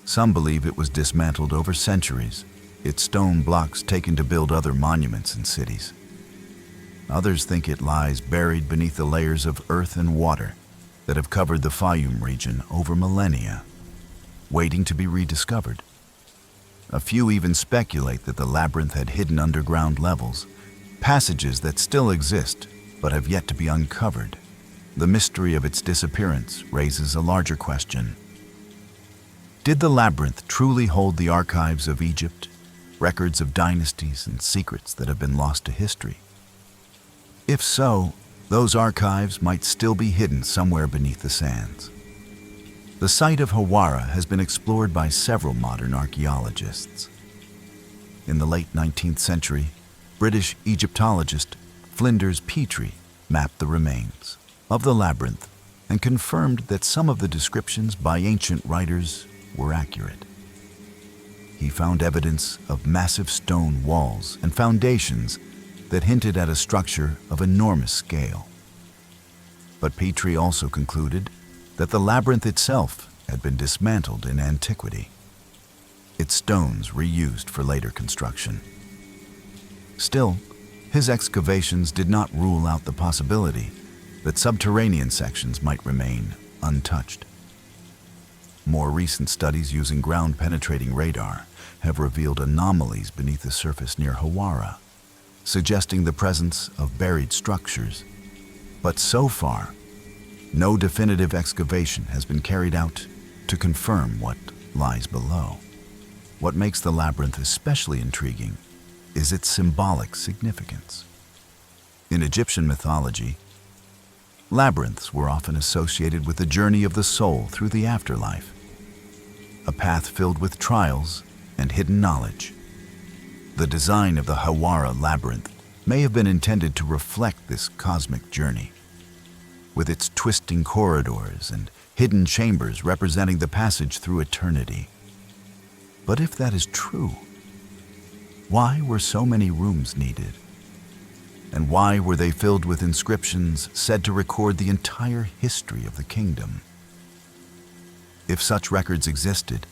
Some believe it was dismantled over centuries, its stone blocks taken to build other monuments in cities. Others think it lies buried beneath the layers of earth and water that have covered the Fayum region over millennia, waiting to be rediscovered. A few even speculate that the labyrinth had hidden underground levels, passages that still exist but have yet to be uncovered. The mystery of its disappearance raises a larger question. Did the labyrinth truly hold the archives of Egypt, records of dynasties and secrets that have been lost to history? If so, those archives might still be hidden somewhere beneath the sands. The site of Hawara has been explored by several modern archaeologists. In the late 19th century, British Egyptologist Flinders Petrie mapped the remains of the labyrinth and confirmed that some of the descriptions by ancient writers were accurate. He found evidence of massive stone walls and foundations that hinted at a structure of enormous scale. But Petrie also concluded that the labyrinth itself had been dismantled in antiquity. its stones reused for later construction. Still, his excavations did not rule out the possibility that subterranean sections might remain untouched. More recent studies using ground-penetrating radar have revealed anomalies beneath the surface near Hawara, suggesting the presence of buried structures. But so far, no definitive excavation has been carried out to confirm what lies below. What makes the labyrinth especially intriguing is its symbolic significance. In Egyptian mythology, labyrinths were often associated with the journey of the soul through the afterlife, a path filled with trials and hidden knowledge. The design of the Hawara labyrinth may have been intended to reflect this cosmic journey, with its twisting corridors and hidden chambers representing the passage through eternity. But if that is true, why were so many rooms needed? And why were they filled with inscriptions said to record the entire history of the kingdom? If such records existed,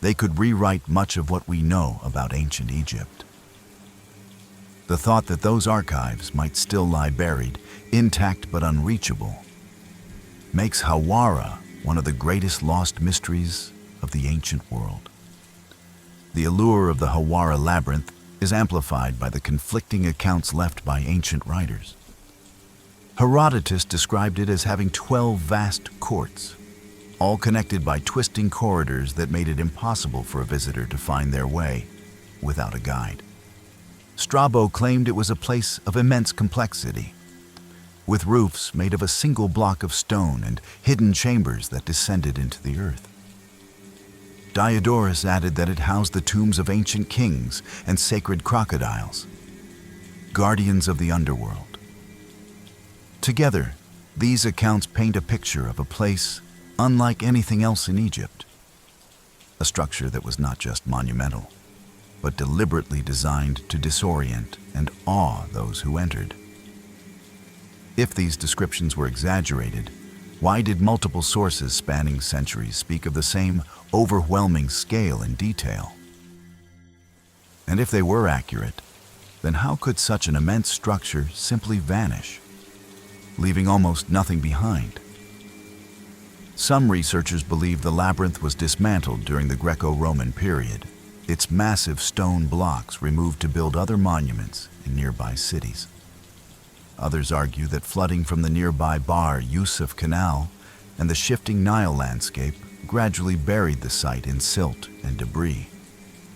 they could rewrite much of what we know about ancient Egypt. The thought that those archives might still lie buried, intact but unreachable, makes Hawara one of the greatest lost mysteries of the ancient world. The allure of the Hawara labyrinth is amplified by the conflicting accounts left by ancient writers. Herodotus described it as having 12 vast courts, all connected by twisting corridors that made it impossible for a visitor to find their way without a guide. Strabo claimed it was a place of immense complexity, with roofs made of a single block of stone and hidden chambers that descended into the earth. Diodorus added that it housed the tombs of ancient kings and sacred crocodiles, guardians of the underworld. Together, these accounts paint a picture of a place unlike anything else in Egypt, a structure that was not just monumental, but deliberately designed to disorient and awe those who entered. If these descriptions were exaggerated, why did multiple sources spanning centuries speak of the same overwhelming scale and detail? And if they were accurate, then how could such an immense structure simply vanish, leaving almost nothing behind? Some researchers believe the labyrinth was dismantled during the Greco-Roman period, its massive stone blocks removed to build other monuments in nearby cities. Others argue that flooding from the nearby Bar Yusuf Canal and the shifting Nile landscape gradually buried the site in silt and debris,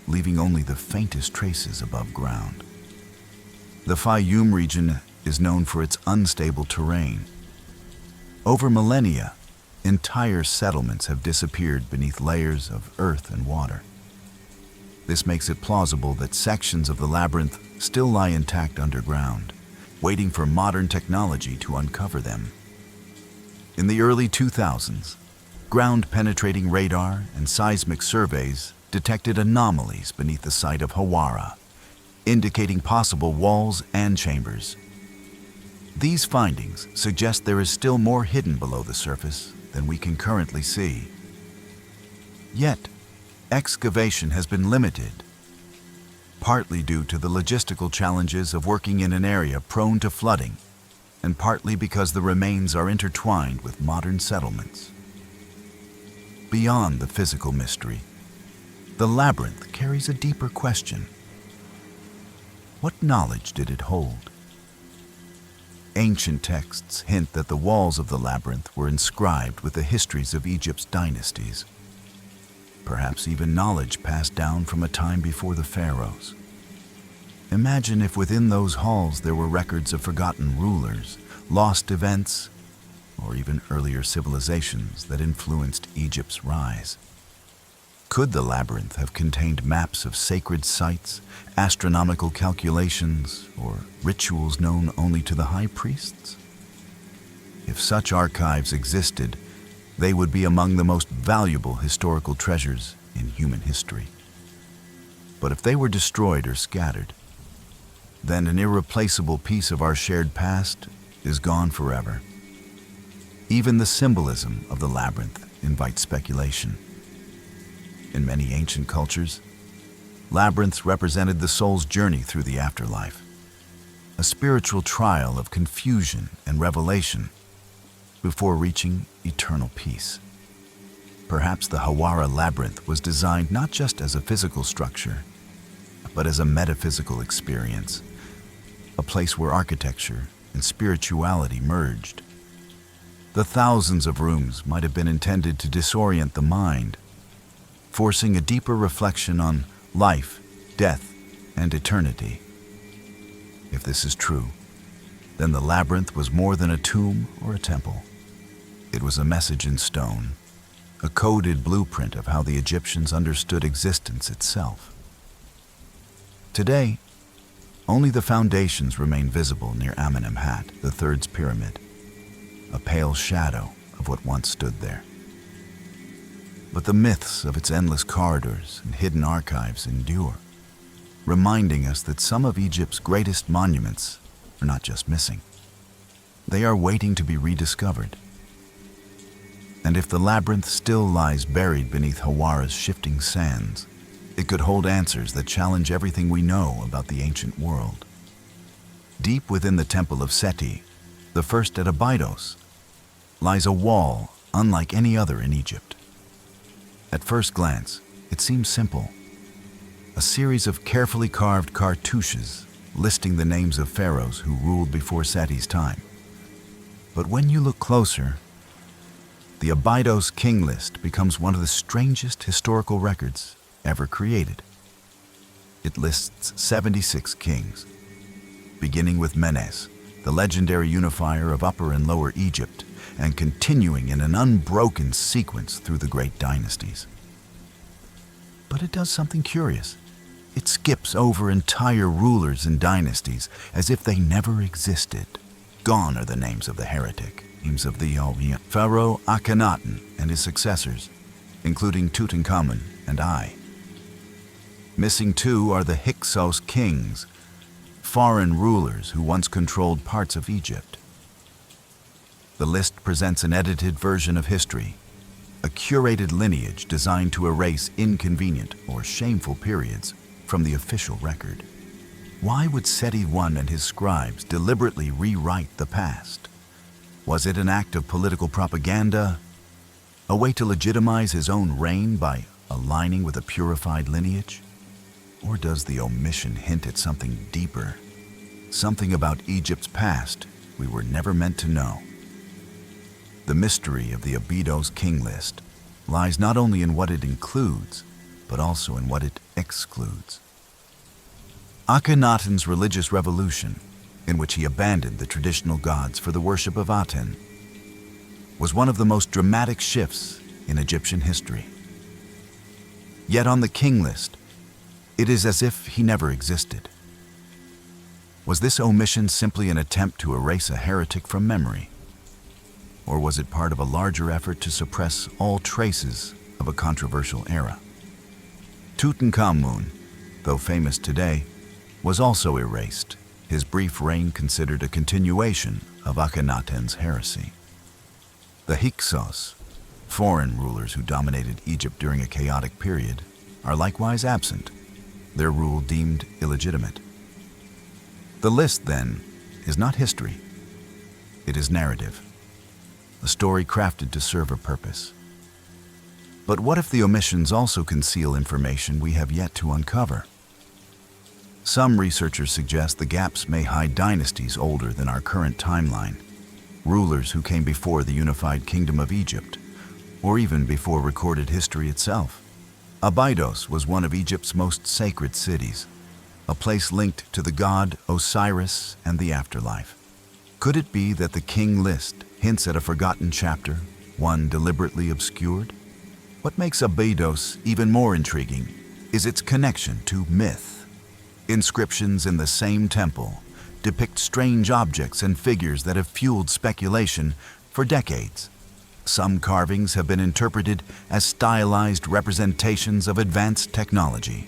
leaving only the faintest traces above ground. The Fayum region is known for its unstable terrain. Over millennia, entire settlements have disappeared beneath layers of earth and water. This makes it plausible that sections of the labyrinth still lie intact underground, waiting for modern technology to uncover them. In the early 2000s, ground-penetrating radar and seismic surveys detected anomalies beneath the site of Hawara, indicating possible walls and chambers. These findings suggest there is still more hidden below the surface than we can currently see. Yet, excavation has been limited, partly due to the logistical challenges of working in an area prone to flooding, and partly because the remains are intertwined with modern settlements. Beyond the physical mystery, the labyrinth carries a deeper question. What knowledge did it hold? Ancient texts hint that the walls of the labyrinth were inscribed with the histories of Egypt's dynasties, perhaps even knowledge passed down from a time before the pharaohs. Imagine if within those halls there were records of forgotten rulers, lost events, or even earlier civilizations that influenced Egypt's rise. Could the labyrinth have contained maps of sacred sites, astronomical calculations, or rituals known only to the high priests? If such archives existed, they would be among the most valuable historical treasures in human history. But if they were destroyed or scattered, then an irreplaceable piece of our shared past is gone forever. Even the symbolism of the labyrinth invites speculation. In many ancient cultures, labyrinths represented the soul's journey through the afterlife, a spiritual trial of confusion and revelation before reaching eternal peace. Perhaps the Hawara labyrinth was designed not just as a physical structure, but as a metaphysical experience, a place where architecture and spirituality merged. The thousands of rooms might have been intended to disorient the mind, forcing a deeper reflection on life, death, and eternity. If this is true, then the labyrinth was more than a tomb or a temple. It was a message in stone, a coded blueprint of how the Egyptians understood existence itself. Today, only the foundations remain visible near Amenemhat, the third's pyramid, a pale shadow of what once stood there. But the myths of its endless corridors and hidden archives endure, reminding us that some of Egypt's greatest monuments are not just missing. They are waiting to be rediscovered. And if the labyrinth still lies buried beneath Hawara's shifting sands, it could hold answers that challenge everything we know about the ancient world. Deep within the Temple of Seti, the first at Abydos, lies a wall unlike any other in Egypt. At first glance, it seems simple. A series of carefully carved cartouches listing the names of pharaohs who ruled before Seti's time. But when you look closer, the Abydos King List becomes one of the strangest historical records ever created. It lists 76 kings, beginning with Menes, the legendary unifier of Upper and Lower Egypt, and continuing in an unbroken sequence through the great dynasties. But it does something curious. It skips over entire rulers and dynasties as if they never existed. Gone are the names of the heretic, names of the Pharaoh Akhenaten and his successors, including Tutankhamun and I. Missing too are the Hyksos kings, foreign rulers who once controlled parts of Egypt. The list presents an edited version of history, a curated lineage designed to erase inconvenient or shameful periods from the official record. Why would Seti I and his scribes deliberately rewrite the past? Was it an act of political propaganda, a way to legitimize his own reign by aligning with a purified lineage? Or does the omission hint at something deeper, something about Egypt's past we were never meant to know? The mystery of the Abydos King List lies not only in what it includes, but also in what it excludes. Akhenaten's religious revolution, in which he abandoned the traditional gods for the worship of Aten, was one of the most dramatic shifts in Egyptian history. Yet on the King List, it is as if he never existed. Was this omission simply an attempt to erase a heretic from memory? Or was it part of a larger effort to suppress all traces of a controversial era? Tutankhamun, though famous today, was also erased, his brief reign considered a continuation of Akhenaten's heresy. The Hyksos, foreign rulers who dominated Egypt during a chaotic period, are likewise absent, their rule deemed illegitimate. The list, then, is not history. It is narrative, a story crafted to serve a purpose. But what if the omissions also conceal information we have yet to uncover? Some researchers suggest the gaps may hide dynasties older than our current timeline, rulers who came before the unified kingdom of Egypt, or even before recorded history itself. Abydos was one of Egypt's most sacred cities, a place linked to the god Osiris and the afterlife. Could it be that the King List hints at a forgotten chapter, one deliberately obscured? What makes Abydos even more intriguing is its connection to myth. Inscriptions in the same temple depict strange objects and figures that have fueled speculation for decades. Some carvings have been interpreted as stylized representations of advanced technology.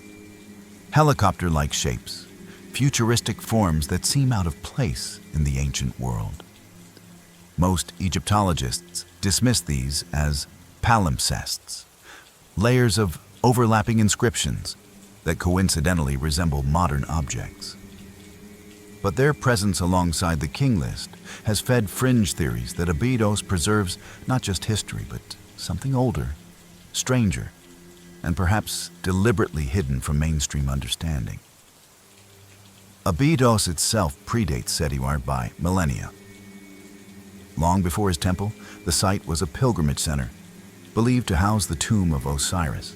Helicopter-like shapes, futuristic forms that seem out of place in the ancient world. Most Egyptologists dismiss these as palimpsests, layers of overlapping inscriptions, that coincidentally resemble modern objects. But their presence alongside the King List has fed fringe theories that Abydos preserves not just history, but something older, stranger, and perhaps deliberately hidden from mainstream understanding. Abydos itself predates Seti I by millennia. Long before his temple, the site was a pilgrimage center, believed to house the tomb of Osiris,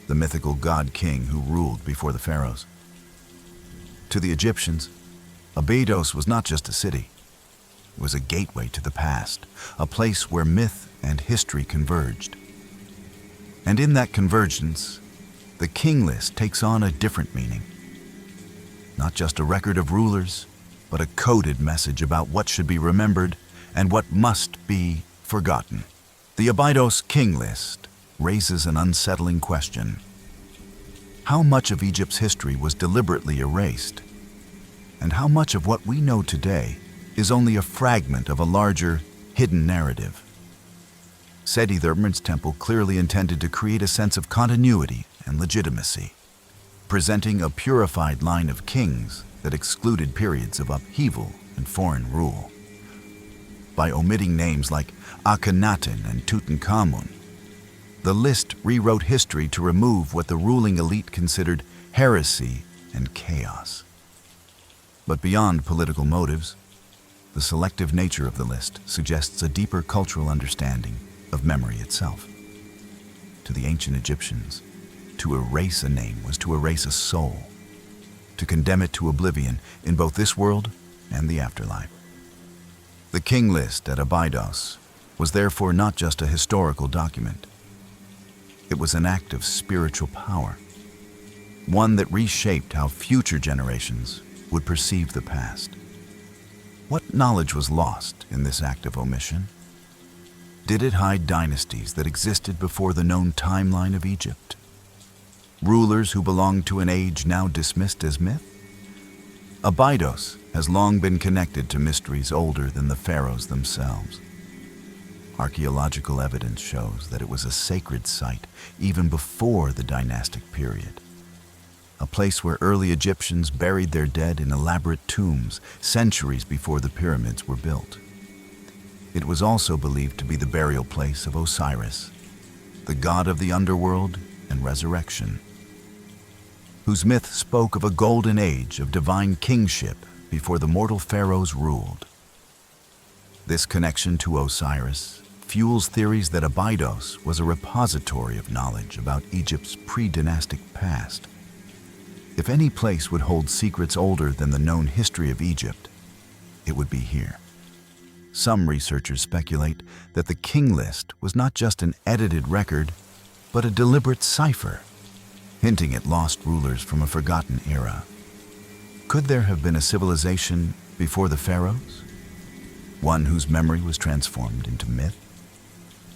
the mythical god-king who ruled before the pharaohs. To the Egyptians, Abydos was not just a city. It was a gateway to the past, a place where myth and history converged. And in that convergence, the King List takes on a different meaning. Not just a record of rulers, but a coded message about what should be remembered and what must be forgotten. The Abydos King List raises an unsettling question. How much of Egypt's history was deliberately erased? And how much of what we know today is only a fragment of a larger, hidden narrative? Seti I's temple clearly intended to create a sense of continuity and legitimacy, presenting a purified line of kings that excluded periods of upheaval and foreign rule. By omitting names like Akhenaten and Tutankhamun, the list rewrote history to remove what the ruling elite considered heresy and chaos. But beyond political motives, the selective nature of the list suggests a deeper cultural understanding of memory itself. To the ancient Egyptians, to erase a name was to erase a soul, to condemn it to oblivion in both this world and the afterlife. The King List at Abydos was therefore not just a historical document. It was an act of spiritual power, one that reshaped how future generations would perceive the past. What knowledge was lost in this act of omission? Did it hide dynasties that existed before the known timeline of Egypt? Rulers who belonged to an age now dismissed as myth? Abydos has long been connected to mysteries older than the pharaohs themselves. Archaeological evidence shows that it was a sacred site even before the dynastic period, a place where early Egyptians buried their dead in elaborate tombs centuries before the pyramids were built. It was also believed to be the burial place of Osiris, the god of the underworld and resurrection, whose myth spoke of a golden age of divine kingship before the mortal pharaohs ruled. This connection to Osiris fuels theories that Abydos was a repository of knowledge about Egypt's pre-dynastic past. If any place would hold secrets older than the known history of Egypt, it would be here. Some researchers speculate that the King List was not just an edited record, but a deliberate cipher, hinting at lost rulers from a forgotten era. Could there have been a civilization before the pharaohs? One whose memory was transformed into myth?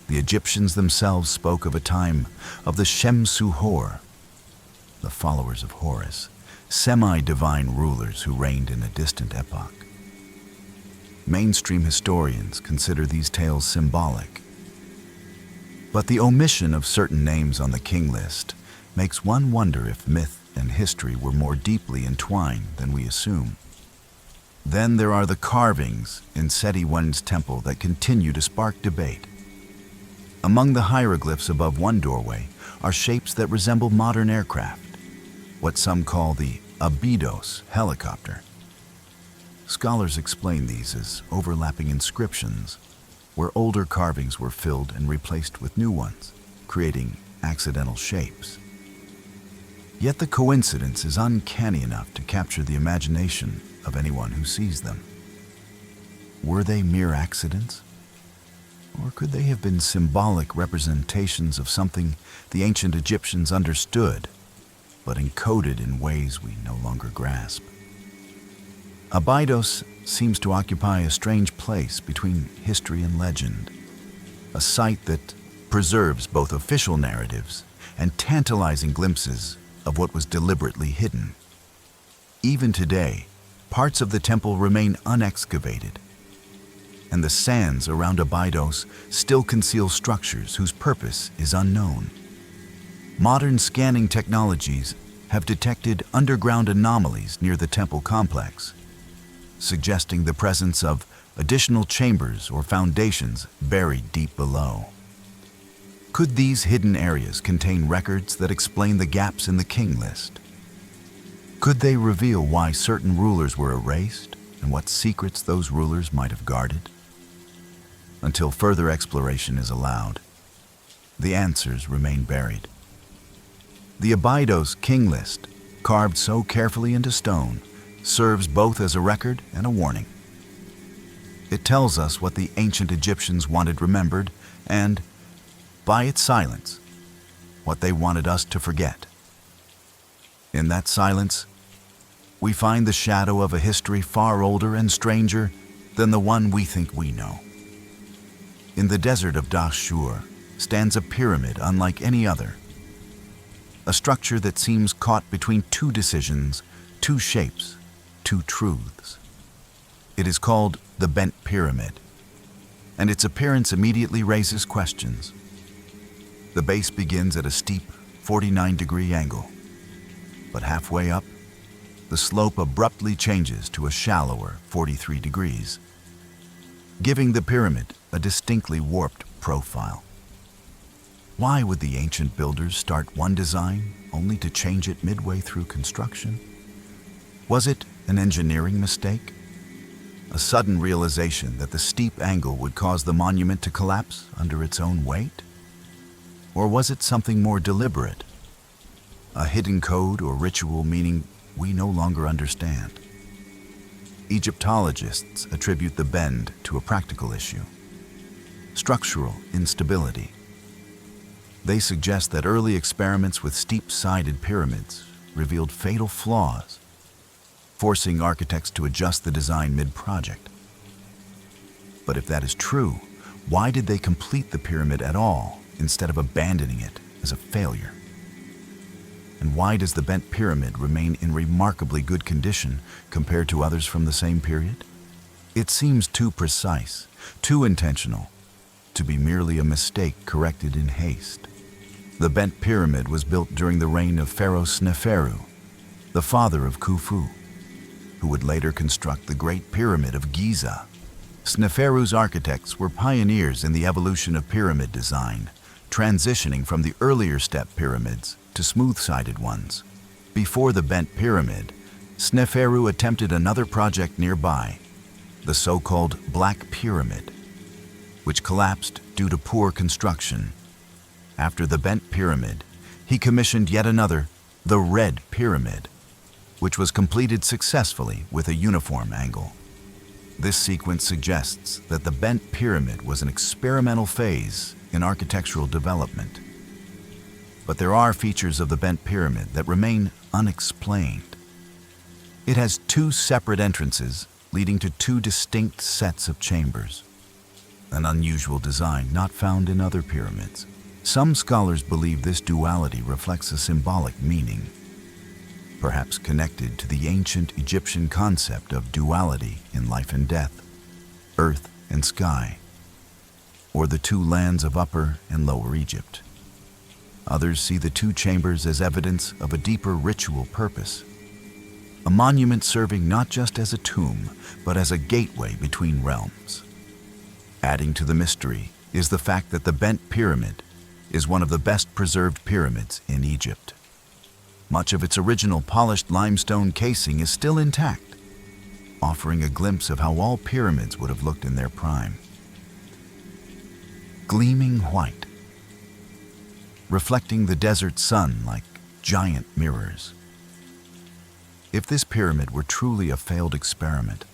The Egyptians themselves spoke of a time of the Shemsu-Hor, the followers of Horus, semi-divine rulers who reigned in a distant epoch. Mainstream historians consider these tales symbolic. But the omission of certain names on the King List makes one wonder if myth and history were more deeply entwined than we assume. Then there are the carvings in Seti I's temple that continue to spark debate. Among the hieroglyphs above one doorway are shapes that resemble modern aircraft, what some call the Abydos helicopter. Scholars explain these as overlapping inscriptions, where older carvings were filled and replaced with new ones, creating accidental shapes. Yet the coincidence is uncanny enough to capture the imagination of anyone who sees them. Were they mere accidents? Or could they have been symbolic representations of something the ancient Egyptians understood, but encoded in ways we no longer grasp? Abydos seems to occupy a strange place between history and legend, a site that preserves both official narratives and tantalizing glimpses of what was deliberately hidden. Even today, parts of the temple remain unexcavated, and the sands around Abydos still conceal structures whose purpose is unknown. Modern scanning technologies have detected underground anomalies near the temple complex, suggesting the presence of additional chambers or foundations buried deep below. Could these hidden areas contain records that explain the gaps in the King List? Could they reveal why certain rulers were erased and what secrets those rulers might have guarded? Until further exploration is allowed, the answers remain buried. The Abydos King List, carved so carefully into stone, serves both as a record and a warning. It tells us what the ancient Egyptians wanted remembered and, by its silence, what they wanted us to forget. In that silence, we find the shadow of a history far older and stranger than the one we think we know. In the desert of Dashur stands a pyramid unlike any other, a structure that seems caught between two decisions, two shapes, two truths. It is called the Bent Pyramid, and its appearance immediately raises questions. The base begins at a steep 49-degree angle, but halfway up, the slope abruptly changes to a shallower 43 degrees, giving the pyramid a distinctly warped profile. Why would the ancient builders start one design only to change it midway through construction? Was it an engineering mistake? A sudden realization that the steep angle would cause the monument to collapse under its own weight? Or was it something more deliberate? A hidden code or ritual meaning we no longer understand? Egyptologists attribute the bend to a practical issue: structural instability. They suggest that early experiments with steep-sided pyramids revealed fatal flaws, forcing architects to adjust the design mid-project. But if that is true, why did they complete the pyramid at all instead of abandoning it as a failure? And why does the Bent Pyramid remain in remarkably good condition compared to others from the same period? It seems too precise, too intentional, to be merely a mistake corrected in haste. The Bent Pyramid was built during the reign of Pharaoh Sneferu, the father of Khufu, who would later construct the Great Pyramid of Giza. Sneferu's architects were pioneers in the evolution of pyramid design, transitioning from the earlier step pyramids to smooth-sided ones. Before the Bent Pyramid, Sneferu attempted another project nearby, the so-called Black Pyramid, which collapsed due to poor construction. After the Bent Pyramid, he commissioned yet another, the Red Pyramid, which was completed successfully with a uniform angle. This sequence suggests that the Bent Pyramid was an experimental phase in architectural development. But there are features of the Bent Pyramid that remain unexplained. It has two separate entrances leading to two distinct sets of chambers, an unusual design not found in other pyramids. Some scholars believe this duality reflects a symbolic meaning, perhaps connected to the ancient Egyptian concept of duality in life and death, earth and sky, or the two lands of Upper and Lower Egypt. Others see the two chambers as evidence of a deeper ritual purpose, a monument serving not just as a tomb, but as a gateway between realms. Adding to the mystery is the fact that the Bent Pyramid is one of the best preserved pyramids in Egypt. Much of its original polished limestone casing is still intact, offering a glimpse of how all pyramids would have looked in their prime. Gleaming white, reflecting the desert sun like giant mirrors. If this pyramid were truly a failed experiment,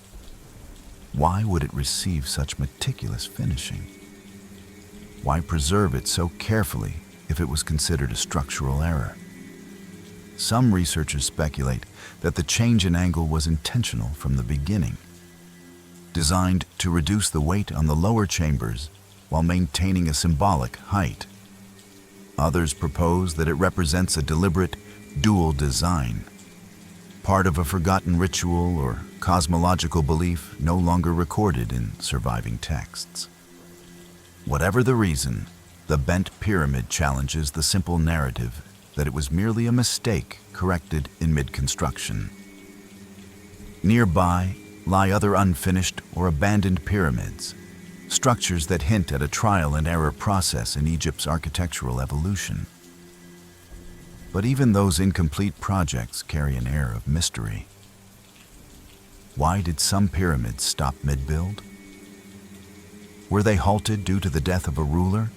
why would it receive such meticulous finishing? Why preserve it so carefully if it was considered a structural error? Some researchers speculate that the change in angle was intentional from the beginning, designed to reduce the weight on the lower chambers while maintaining a symbolic height. Others propose that it represents a deliberate dual design, part of a forgotten ritual or cosmological belief no longer recorded in surviving texts. Whatever the reason, the Bent Pyramid challenges the simple narrative that it was merely a mistake corrected in mid-construction. Nearby lie other unfinished or abandoned pyramids, structures that hint at a trial and error process in Egypt's architectural evolution. But even those incomplete projects carry an air of mystery. Why did some pyramids stop mid-build? Were they halted due to the death of a ruler?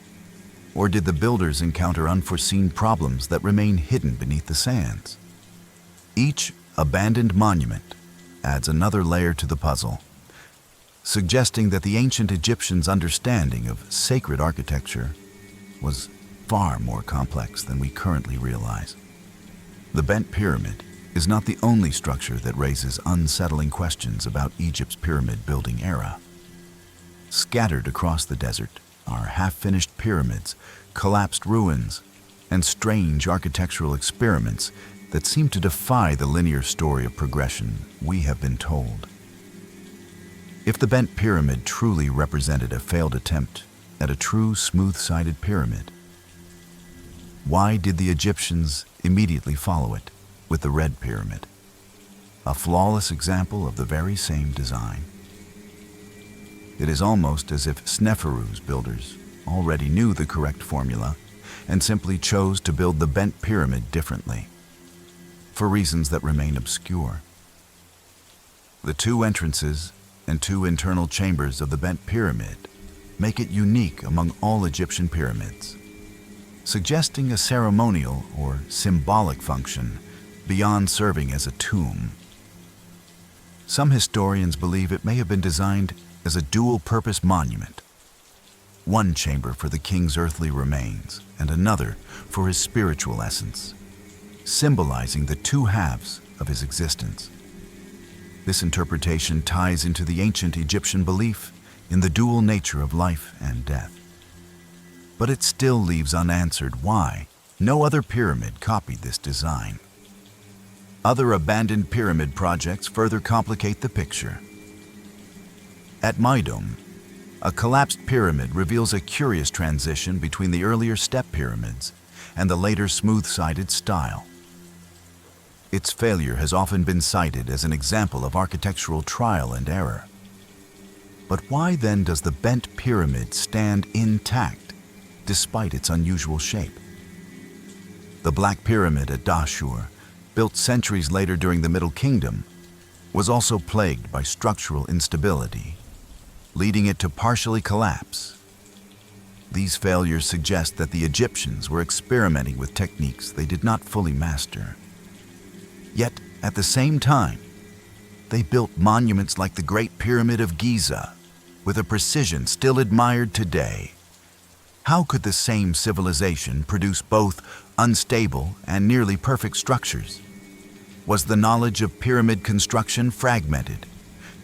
Or did the builders encounter unforeseen problems that remain hidden beneath the sands? Each abandoned monument adds another layer to the puzzle, suggesting that the ancient Egyptians' understanding of sacred architecture was far more complex than we currently realize. The bent pyramid is not the only structure that raises unsettling questions about Egypt's pyramid building era. Scattered across the desert are half-finished pyramids, collapsed ruins, and strange architectural experiments that seem to defy the linear story of progression we have been told. If the bent pyramid truly represented a failed attempt at a true smooth-sided pyramid, why did the Egyptians immediately follow it with the red pyramid, a flawless example of the very same design? It is almost as if Sneferu's builders already knew the correct formula and simply chose to build the bent pyramid differently, for reasons that remain obscure. The two entrances and two internal chambers of the bent pyramid make it unique among all Egyptian pyramids, suggesting a ceremonial or symbolic function beyond serving as a tomb. Some historians believe it may have been designed as a dual-purpose monument, one chamber for the king's earthly remains and another for his spiritual essence, symbolizing the two halves of his existence. This interpretation ties into the ancient Egyptian belief in the dual nature of life and death. But it still leaves unanswered why no other pyramid copied this design. Other abandoned pyramid projects further complicate the picture. At Meidum, a collapsed pyramid reveals a curious transition between the earlier step pyramids and the later smooth-sided style. Its failure has often been cited as an example of architectural trial and error. But why then does the bent pyramid stand intact despite its unusual shape? The Black Pyramid at Dashur, built centuries later during the Middle Kingdom, was also plagued by structural instability, leading it to partially collapse. These failures suggest that the Egyptians were experimenting with techniques they did not fully master. Yet, at the same time, they built monuments like the Great Pyramid of Giza, with a precision still admired today. How could the same civilization produce both unstable and nearly perfect structures? Was the knowledge of pyramid construction fragmented,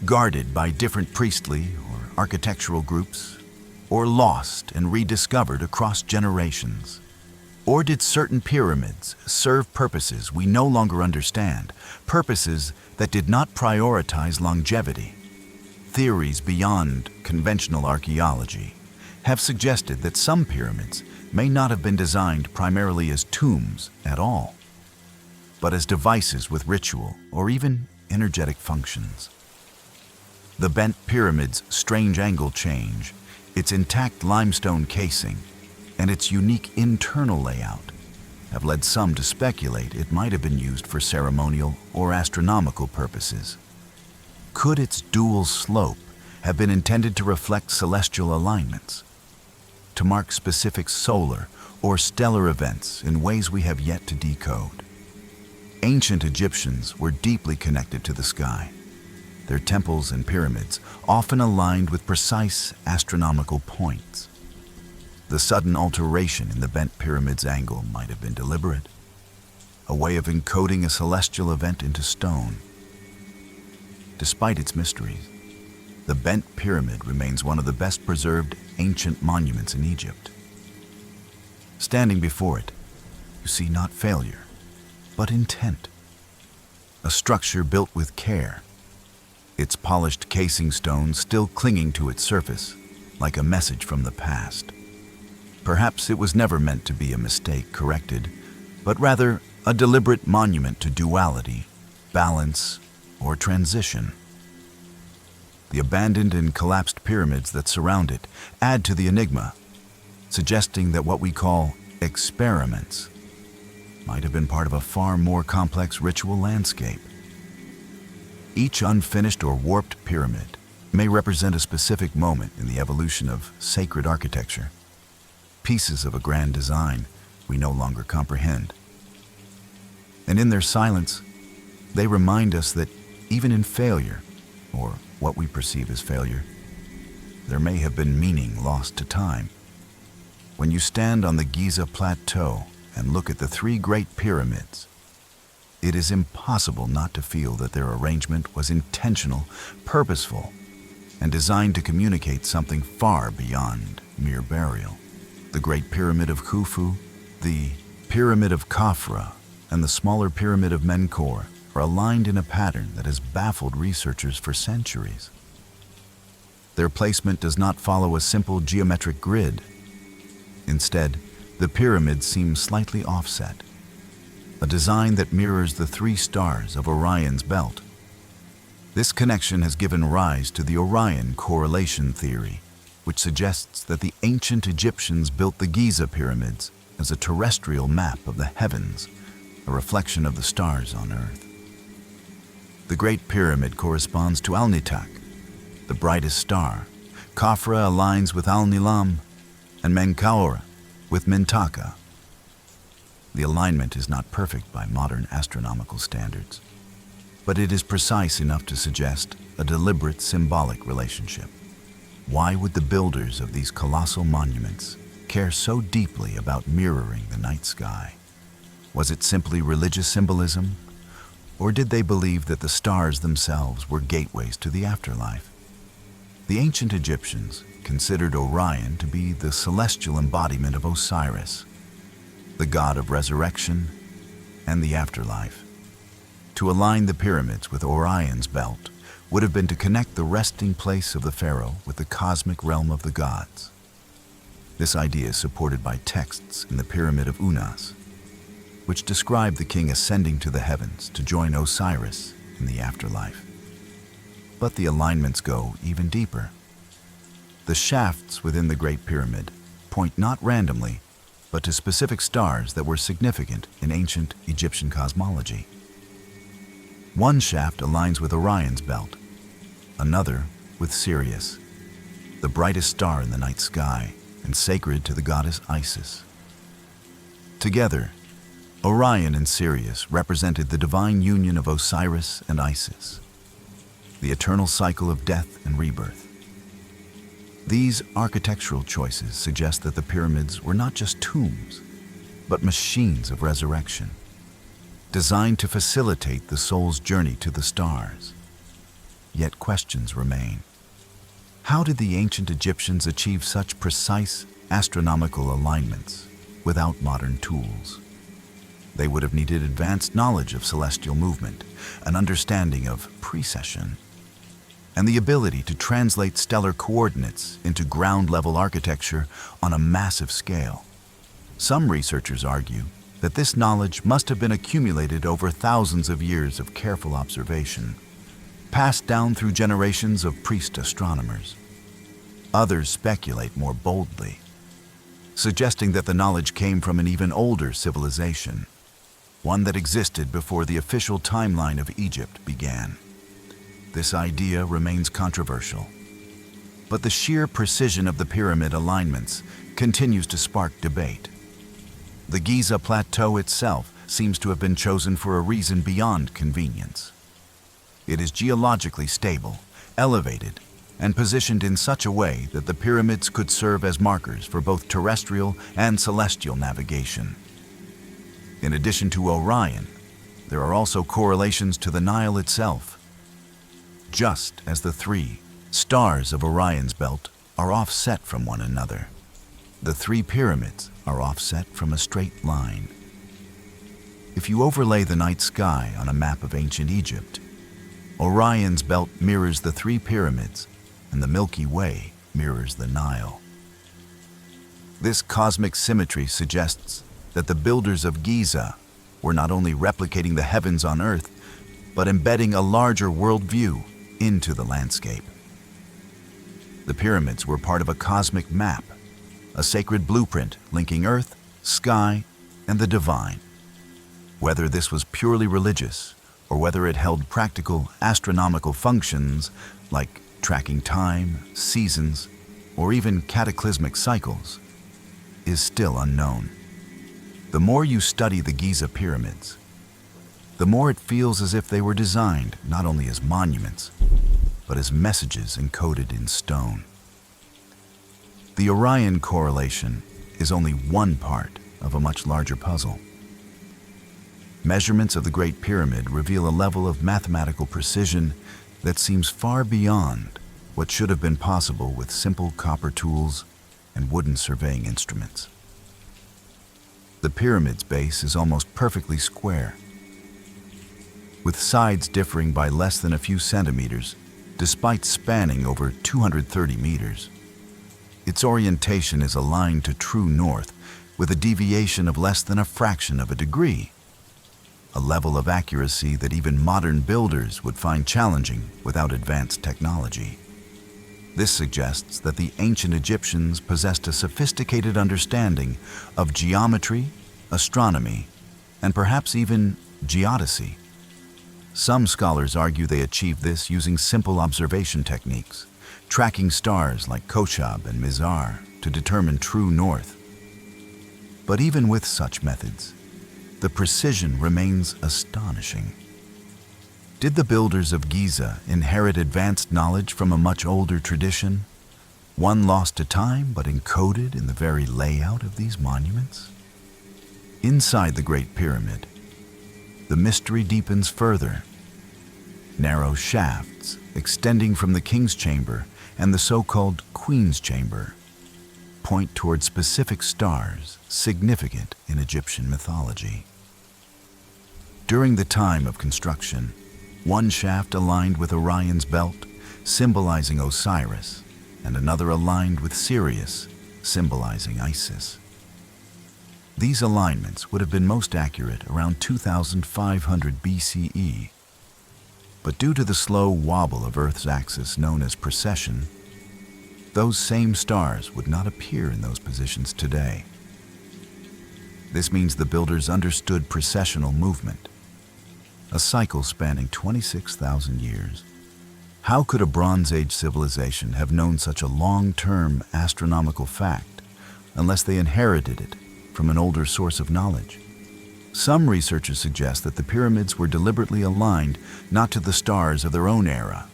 guarded by different priestly or architectural groups, or lost and rediscovered across generations? Or did certain pyramids serve purposes we no longer understand, purposes that did not prioritize longevity? Theories beyond conventional archaeology have suggested that some pyramids may not have been designed primarily as tombs at all, but as devices with ritual or even energetic functions. The bent pyramid's strange angle change, its intact limestone casing, and its unique internal layout have led some to speculate it might have been used for ceremonial or astronomical purposes. Could its dual slope have been intended to reflect celestial alignments, to mark specific solar or stellar events in ways we have yet to decode? Ancient Egyptians were deeply connected to the sky, their temples and pyramids often aligned with precise astronomical points. The sudden alteration in the bent pyramid's angle might have been deliberate, a way of encoding a celestial event into stone. Despite its mysteries, the bent pyramid remains one of the best preserved ancient monuments in Egypt. Standing before it, you see not failure, but intent. A structure built with care, its polished casing stone still clinging to its surface like a message from the past. Perhaps it was never meant to be a mistake corrected, but rather a deliberate monument to duality, balance, or transition. The abandoned and collapsed pyramids that surround it add to the enigma, suggesting that what we call experiments might have been part of a far more complex ritual landscape. Each unfinished or warped pyramid may represent a specific moment in the evolution of sacred architecture, pieces of a grand design we no longer comprehend. And in their silence, they remind us that even in failure, or what we perceive as failure, there may have been meaning lost to time. When you stand on the Giza plateau and look at the three great pyramids, it is impossible not to feel that their arrangement was intentional, purposeful, and designed to communicate something far beyond mere burial. The Great Pyramid of Khufu, the Pyramid of Khafra, and the smaller Pyramid of Menkaure are aligned in a pattern that has baffled researchers for centuries. Their placement does not follow a simple geometric grid. Instead, the pyramids seem slightly offset, a design that mirrors the three stars of Orion's belt. This connection has given rise to the Orion correlation theory, which suggests that the ancient Egyptians built the Giza pyramids as a terrestrial map of the heavens, a reflection of the stars on Earth. The Great Pyramid corresponds to Alnitak, the brightest star. Khafra aligns with Al-Nilam, and Menkaure with Mintaka. The alignment is not perfect by modern astronomical standards, but it is precise enough to suggest a deliberate symbolic relationship. Why would the builders of these colossal monuments care so deeply about mirroring the night sky? Was it simply religious symbolism, or did they believe that the stars themselves were gateways to the afterlife? The ancient Egyptians considered Orion to be the celestial embodiment of Osiris, the god of resurrection and the afterlife. To align the pyramids with Orion's belt would have been to connect the resting place of the pharaoh with the cosmic realm of the gods. This idea is supported by texts in the Pyramid of Unas, which describe the king ascending to the heavens to join Osiris in the afterlife. But the alignments go even deeper. The shafts within the Great Pyramid point not randomly, but to specific stars that were significant in ancient Egyptian cosmology. One shaft aligns with Orion's belt, another with Sirius, the brightest star in the night sky and sacred to the goddess Isis. Together, Orion and Sirius represented the divine union of Osiris and Isis, the eternal cycle of death and rebirth. These architectural choices suggest that the pyramids were not just tombs, but machines of resurrection, designed to facilitate the soul's journey to the stars. Yet questions remain. How did the ancient Egyptians achieve such precise astronomical alignments without modern tools? They would have needed advanced knowledge of celestial movement, an understanding of precession, and the ability to translate stellar coordinates into ground-level architecture on a massive scale. Some researchers argue that this knowledge must have been accumulated over thousands of years of careful observation, passed down through generations of priest astronomers. Others speculate more boldly, suggesting that the knowledge came from an even older civilization, one that existed before the official timeline of Egypt began. This idea remains controversial, but the sheer precision of the pyramid alignments continues to spark debate. The Giza plateau itself seems to have been chosen for a reason beyond convenience. It is geologically stable, elevated, and positioned in such a way that the pyramids could serve as markers for both terrestrial and celestial navigation. In addition to Orion, there are also correlations to the Nile itself. Just as the three stars of Orion's belt are offset from one another, the three pyramids are offset from a straight line. If you overlay the night sky on a map of ancient Egypt, Orion's belt mirrors the three pyramids, and the Milky Way mirrors the Nile. This cosmic symmetry suggests that the builders of Giza were not only replicating the heavens on Earth, but embedding a larger worldview into the landscape. The pyramids were part of a cosmic map, a sacred blueprint linking Earth, sky, and the divine. Whether this was purely religious, or whether it held practical astronomical functions like tracking time, seasons, or even cataclysmic cycles, is still unknown. The more you study the Giza pyramids, the more it feels as if they were designed not only as monuments, but as messages encoded in stone. The Orion correlation is only one part of a much larger puzzle. Measurements of the Great Pyramid reveal a level of mathematical precision that seems far beyond what should have been possible with simple copper tools and wooden surveying instruments. The pyramid's base is almost perfectly square, with sides differing by less than a few centimeters, despite spanning over 230 meters. Its orientation is aligned to true north, with a deviation of less than a fraction of a degree, a level of accuracy that even modern builders would find challenging without advanced technology. This suggests that the ancient Egyptians possessed a sophisticated understanding of geometry, astronomy, and perhaps even geodesy. Some scholars argue they achieved this using simple observation techniques, tracking stars like Kochab and Mizar to determine true north. But even with such methods, the precision remains astonishing. Did the builders of Giza inherit advanced knowledge from a much older tradition, one lost to time but encoded in the very layout of these monuments? Inside the Great Pyramid, the mystery deepens further. Narrow shafts extending from the King's Chamber and the so-called Queen's Chamber point toward specific stars significant in Egyptian mythology. During the time of construction, one shaft aligned with Orion's belt, symbolizing Osiris, and another aligned with Sirius, symbolizing Isis. These alignments would have been most accurate around 2500 BCE, but due to the slow wobble of Earth's axis known as precession, those same stars would not appear in those positions today. This means the builders understood precessional movement, a cycle spanning 26,000 years. How could a Bronze Age civilization have known such a long-term astronomical fact unless they inherited it from an older source of knowledge? Some researchers suggest that the pyramids were deliberately aligned not to the stars of their own era,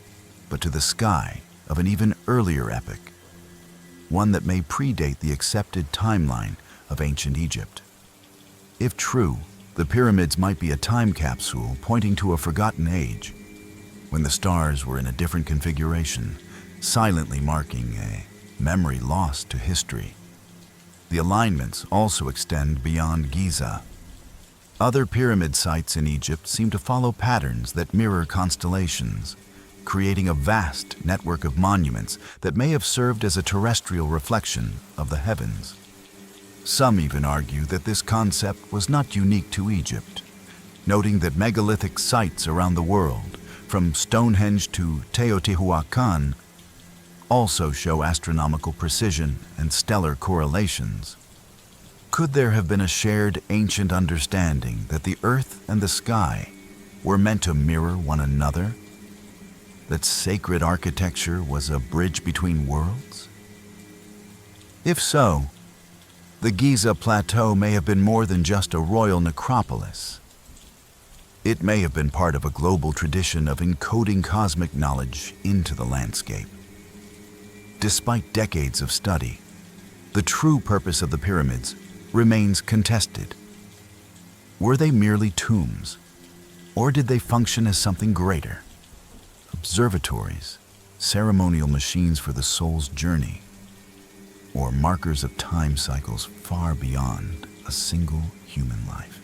but to the sky of an even earlier epoch, one that may predate the accepted timeline of ancient Egypt. If true, the pyramids might be a time capsule pointing to a forgotten age, when the stars were in a different configuration, silently marking a memory lost to history. The alignments also extend beyond Giza. Other pyramid sites in Egypt seem to follow patterns that mirror constellations, creating a vast network of monuments that may have served as a terrestrial reflection of the heavens. Some even argue that this concept was not unique to Egypt, noting that megalithic sites around the world, from Stonehenge to Teotihuacan, also show astronomical precision and stellar correlations. Could there have been a shared ancient understanding that the earth and the sky were meant to mirror one another? That sacred architecture was a bridge between worlds? If so, the Giza Plateau may have been more than just a royal necropolis. It may have been part of a global tradition of encoding cosmic knowledge into the landscape. Despite decades of study, the true purpose of the pyramids remains contested. Were they merely tombs, or did they function as something greater? Observatories, ceremonial machines for the soul's journey, or markers of time cycles far beyond a single human life?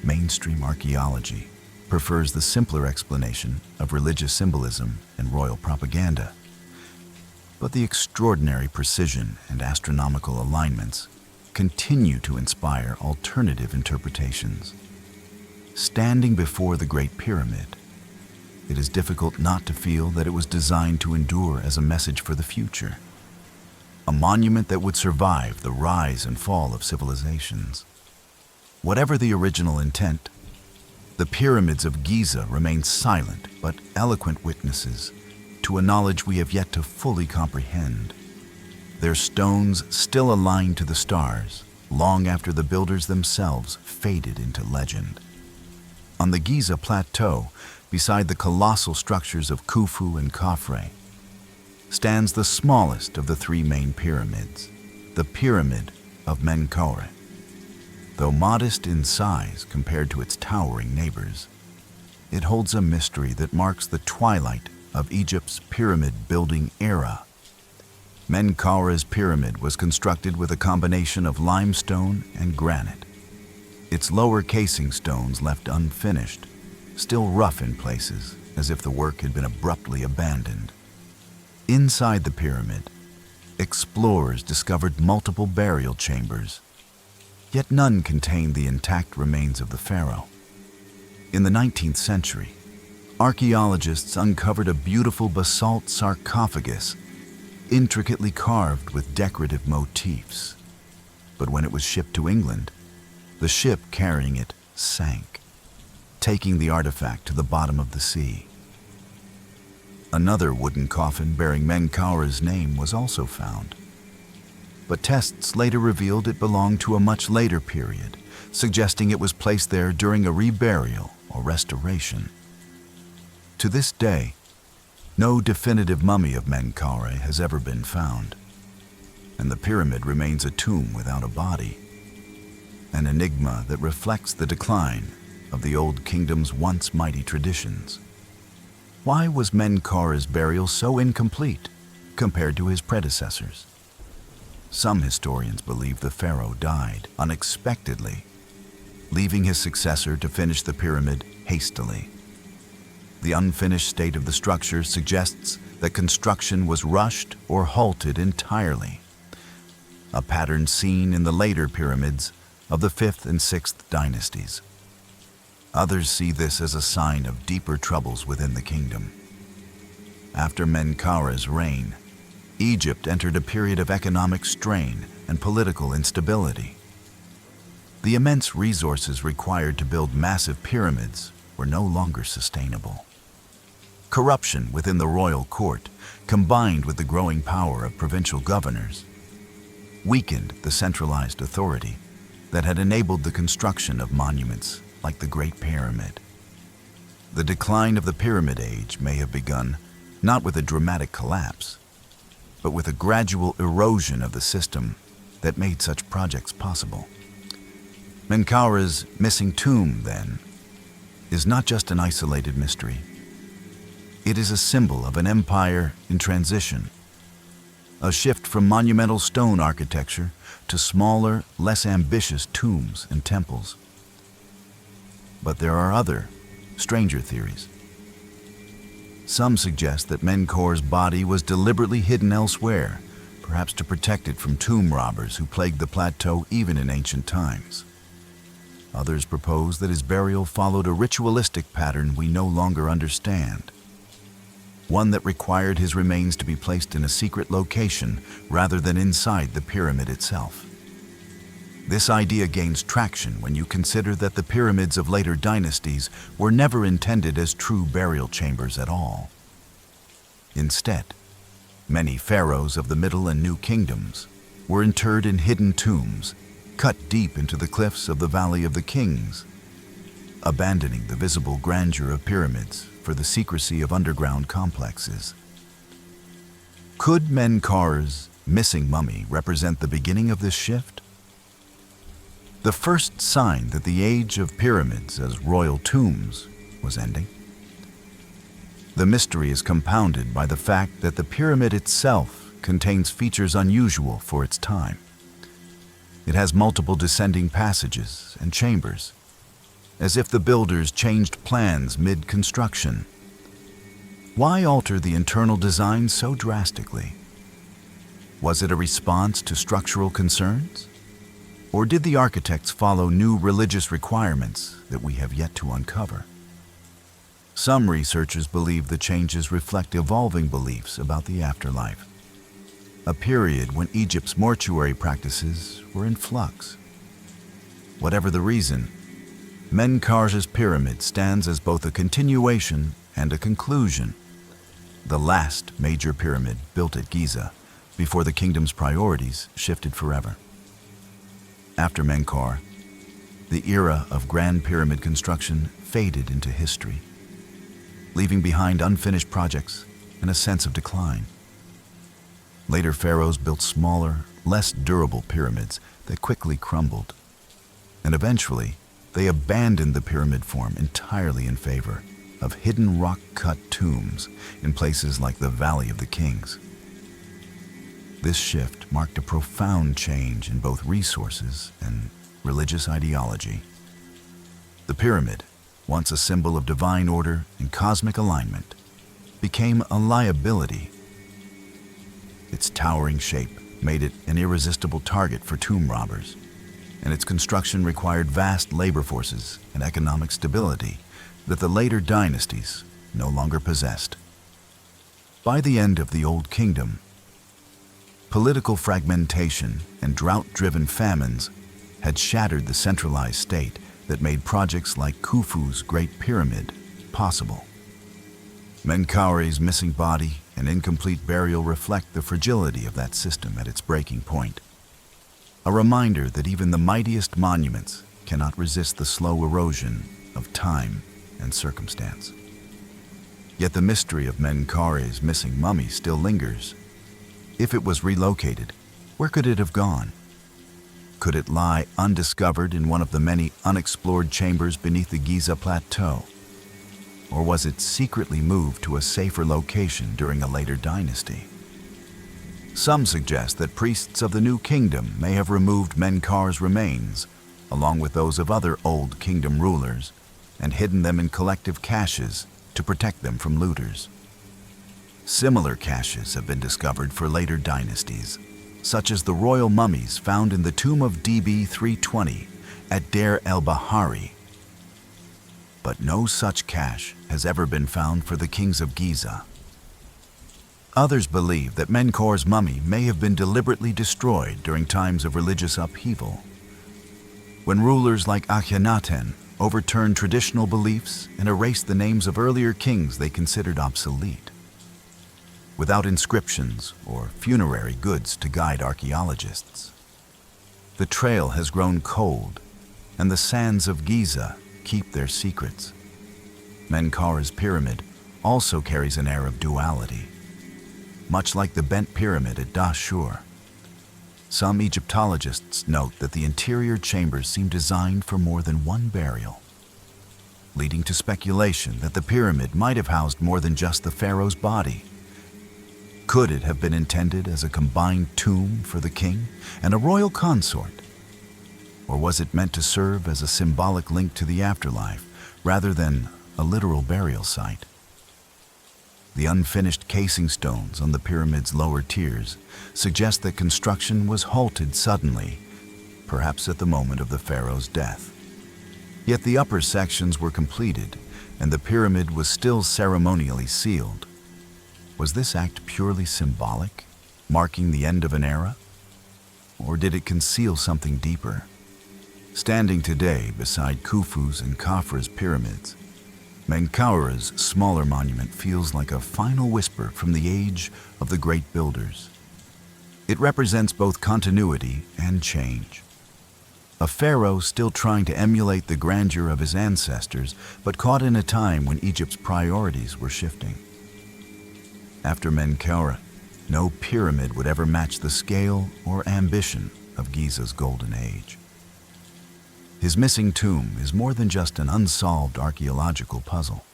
Mainstream archaeology prefers the simpler explanation of religious symbolism and royal propaganda. But the extraordinary precision and astronomical alignments continue to inspire alternative interpretations. Standing before the Great Pyramid, it is difficult not to feel that it was designed to endure as a message for the future, a monument that would survive the rise and fall of civilizations. Whatever the original intent, the pyramids of Giza remain silent but eloquent witnesses to a knowledge we have yet to fully comprehend. Their stones still align to the stars long after the builders themselves faded into legend. On the Giza plateau, beside the colossal structures of Khufu and Khafre, stands the smallest of the three main pyramids, the Pyramid of Menkaure. Though modest in size compared to its towering neighbors, it holds a mystery that marks the twilight of Egypt's pyramid-building era. Menkaure's pyramid was constructed with a combination of limestone and granite. Its lower casing stones left unfinished, still rough in places, as if the work had been abruptly abandoned. Inside the pyramid, explorers discovered multiple burial chambers, yet none contained the intact remains of the pharaoh. In the 19th century, archaeologists uncovered a beautiful basalt sarcophagus, intricately carved with decorative motifs. But when it was shipped to England, the ship carrying it sank, taking the artifact to the bottom of the sea. Another wooden coffin bearing Menkaure's name was also found, but tests later revealed it belonged to a much later period, suggesting it was placed there during a reburial or restoration. To this day, no definitive mummy of Menkaure has ever been found, and the pyramid remains a tomb without a body, an enigma that reflects the decline of the Old Kingdom's once mighty traditions. Why was Menkaure's burial so incomplete compared to his predecessors? Some historians believe the pharaoh died unexpectedly, leaving his successor to finish the pyramid hastily. The unfinished state of the structure suggests that construction was rushed or halted entirely, a pattern seen in the later pyramids of the 5th and 6th dynasties. Others see this as a sign of deeper troubles within the kingdom. After Menkaure's reign, Egypt entered a period of economic strain and political instability. The immense resources required to build massive pyramids were no longer sustainable. Corruption within the royal court, combined with the growing power of provincial governors, weakened the centralized authority that had enabled the construction of monuments like the Great Pyramid. The decline of the Pyramid Age may have begun not with a dramatic collapse, but with a gradual erosion of the system that made such projects possible. Menkaure's missing tomb, then, is not just an isolated mystery. It is a symbol of an empire in transition, a shift from monumental stone architecture to smaller, less ambitious tombs and temples. But there are other, stranger theories. Some suggest that Menkaure's body was deliberately hidden elsewhere, perhaps to protect it from tomb robbers who plagued the plateau even in ancient times. Others propose that his burial followed a ritualistic pattern we no longer understand, one that required his remains to be placed in a secret location rather than inside the pyramid itself. This idea gains traction when you consider that the pyramids of later dynasties were never intended as true burial chambers at all. Instead, many pharaohs of the Middle and New Kingdoms were interred in hidden tombs, cut deep into the cliffs of the Valley of the Kings, abandoning the visible grandeur of pyramids for the secrecy of underground complexes. Could Menkaure's missing mummy represent the beginning of this shift? The first sign that the age of pyramids as royal tombs was ending? The mystery is compounded by the fact that the pyramid itself contains features unusual for its time. It has multiple descending passages and chambers, as if the builders changed plans mid-construction. Why alter the internal design so drastically? Was it a response to structural concerns? Or did the architects follow new religious requirements that we have yet to uncover? Some researchers believe the changes reflect evolving beliefs about the afterlife, a period when Egypt's mortuary practices were in flux. Whatever the reason, Menkare's pyramid stands as both a continuation and a conclusion, the last major pyramid built at Giza before the kingdom's priorities shifted forever. After Menkare, the era of grand pyramid construction faded into history, leaving behind unfinished projects and a sense of decline. Later pharaohs built smaller, less durable pyramids that quickly crumbled, and eventually they abandoned the pyramid form entirely in favor of hidden rock-cut tombs in places like the Valley of the Kings. This shift marked a profound change in both resources and religious ideology. The pyramid, once a symbol of divine order and cosmic alignment, became a liability. Its towering shape made it an irresistible target for tomb robbers, and its construction required vast labor forces and economic stability that the later dynasties no longer possessed. By the end of the Old Kingdom, political fragmentation and drought-driven famines had shattered the centralized state that made projects like Khufu's Great Pyramid possible. Menkare's missing body and incomplete burial reflect the fragility of that system at its breaking point, a reminder that even the mightiest monuments cannot resist the slow erosion of time and circumstance. Yet the mystery of Menkare's missing mummy still lingers. If it was relocated, where could it have gone? Could it lie undiscovered in one of the many unexplored chambers beneath the Giza plateau? Or was it secretly moved to a safer location during a later dynasty? Some suggest that priests of the New Kingdom may have removed Menkare's remains, along with those of other Old Kingdom rulers, and hidden them in collective caches to protect them from looters. Similar caches have been discovered for later dynasties, such as the royal mummies found in the tomb of DB 320 at Deir el-Bahari. But no such cache has ever been found for the kings of Giza. Others believe that Menkare's mummy may have been deliberately destroyed during times of religious upheaval, when rulers like Akhenaten overturned traditional beliefs and erased the names of earlier kings they considered obsolete. Without inscriptions or funerary goods to guide archaeologists, the trail has grown cold, and the sands of Giza keep their secrets. Menkare's pyramid also carries an air of duality, much like the bent pyramid at Dashur. Some Egyptologists note that the interior chambers seem designed for more than one burial, leading to speculation that the pyramid might have housed more than just the pharaoh's body. Could it have been intended as a combined tomb for the king and a royal consort? Or was it meant to serve as a symbolic link to the afterlife rather than a literal burial site? The unfinished casing stones on the pyramid's lower tiers suggest that construction was halted suddenly, perhaps at the moment of the pharaoh's death. Yet the upper sections were completed, and the pyramid was still ceremonially sealed. Was this act purely symbolic, marking the end of an era? Or did it conceal something deeper? Standing today beside Khufu's and Khafre's pyramids, Menkare's smaller monument feels like a final whisper from the age of the great builders. It represents both continuity and change. A pharaoh still trying to emulate the grandeur of his ancestors, but caught in a time when Egypt's priorities were shifting. After Menkare, no pyramid would ever match the scale or ambition of Giza's golden age. His missing tomb is more than just an unsolved archaeological puzzle.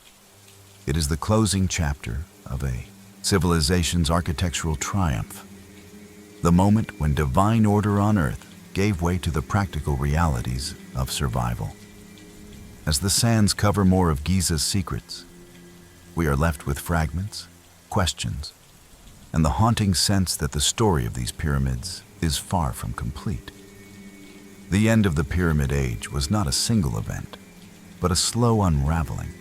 It is the closing chapter of a civilization's architectural triumph, the moment when divine order on earth gave way to the practical realities of survival. As the sands cover more of Giza's secrets, we are left with fragments, questions, and the haunting sense that the story of these pyramids is far from complete. The end of the Pyramid Age was not a single event, but a slow unraveling.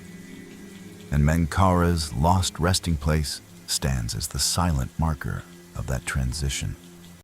And Menkaura's lost resting place stands as the silent marker of that transition.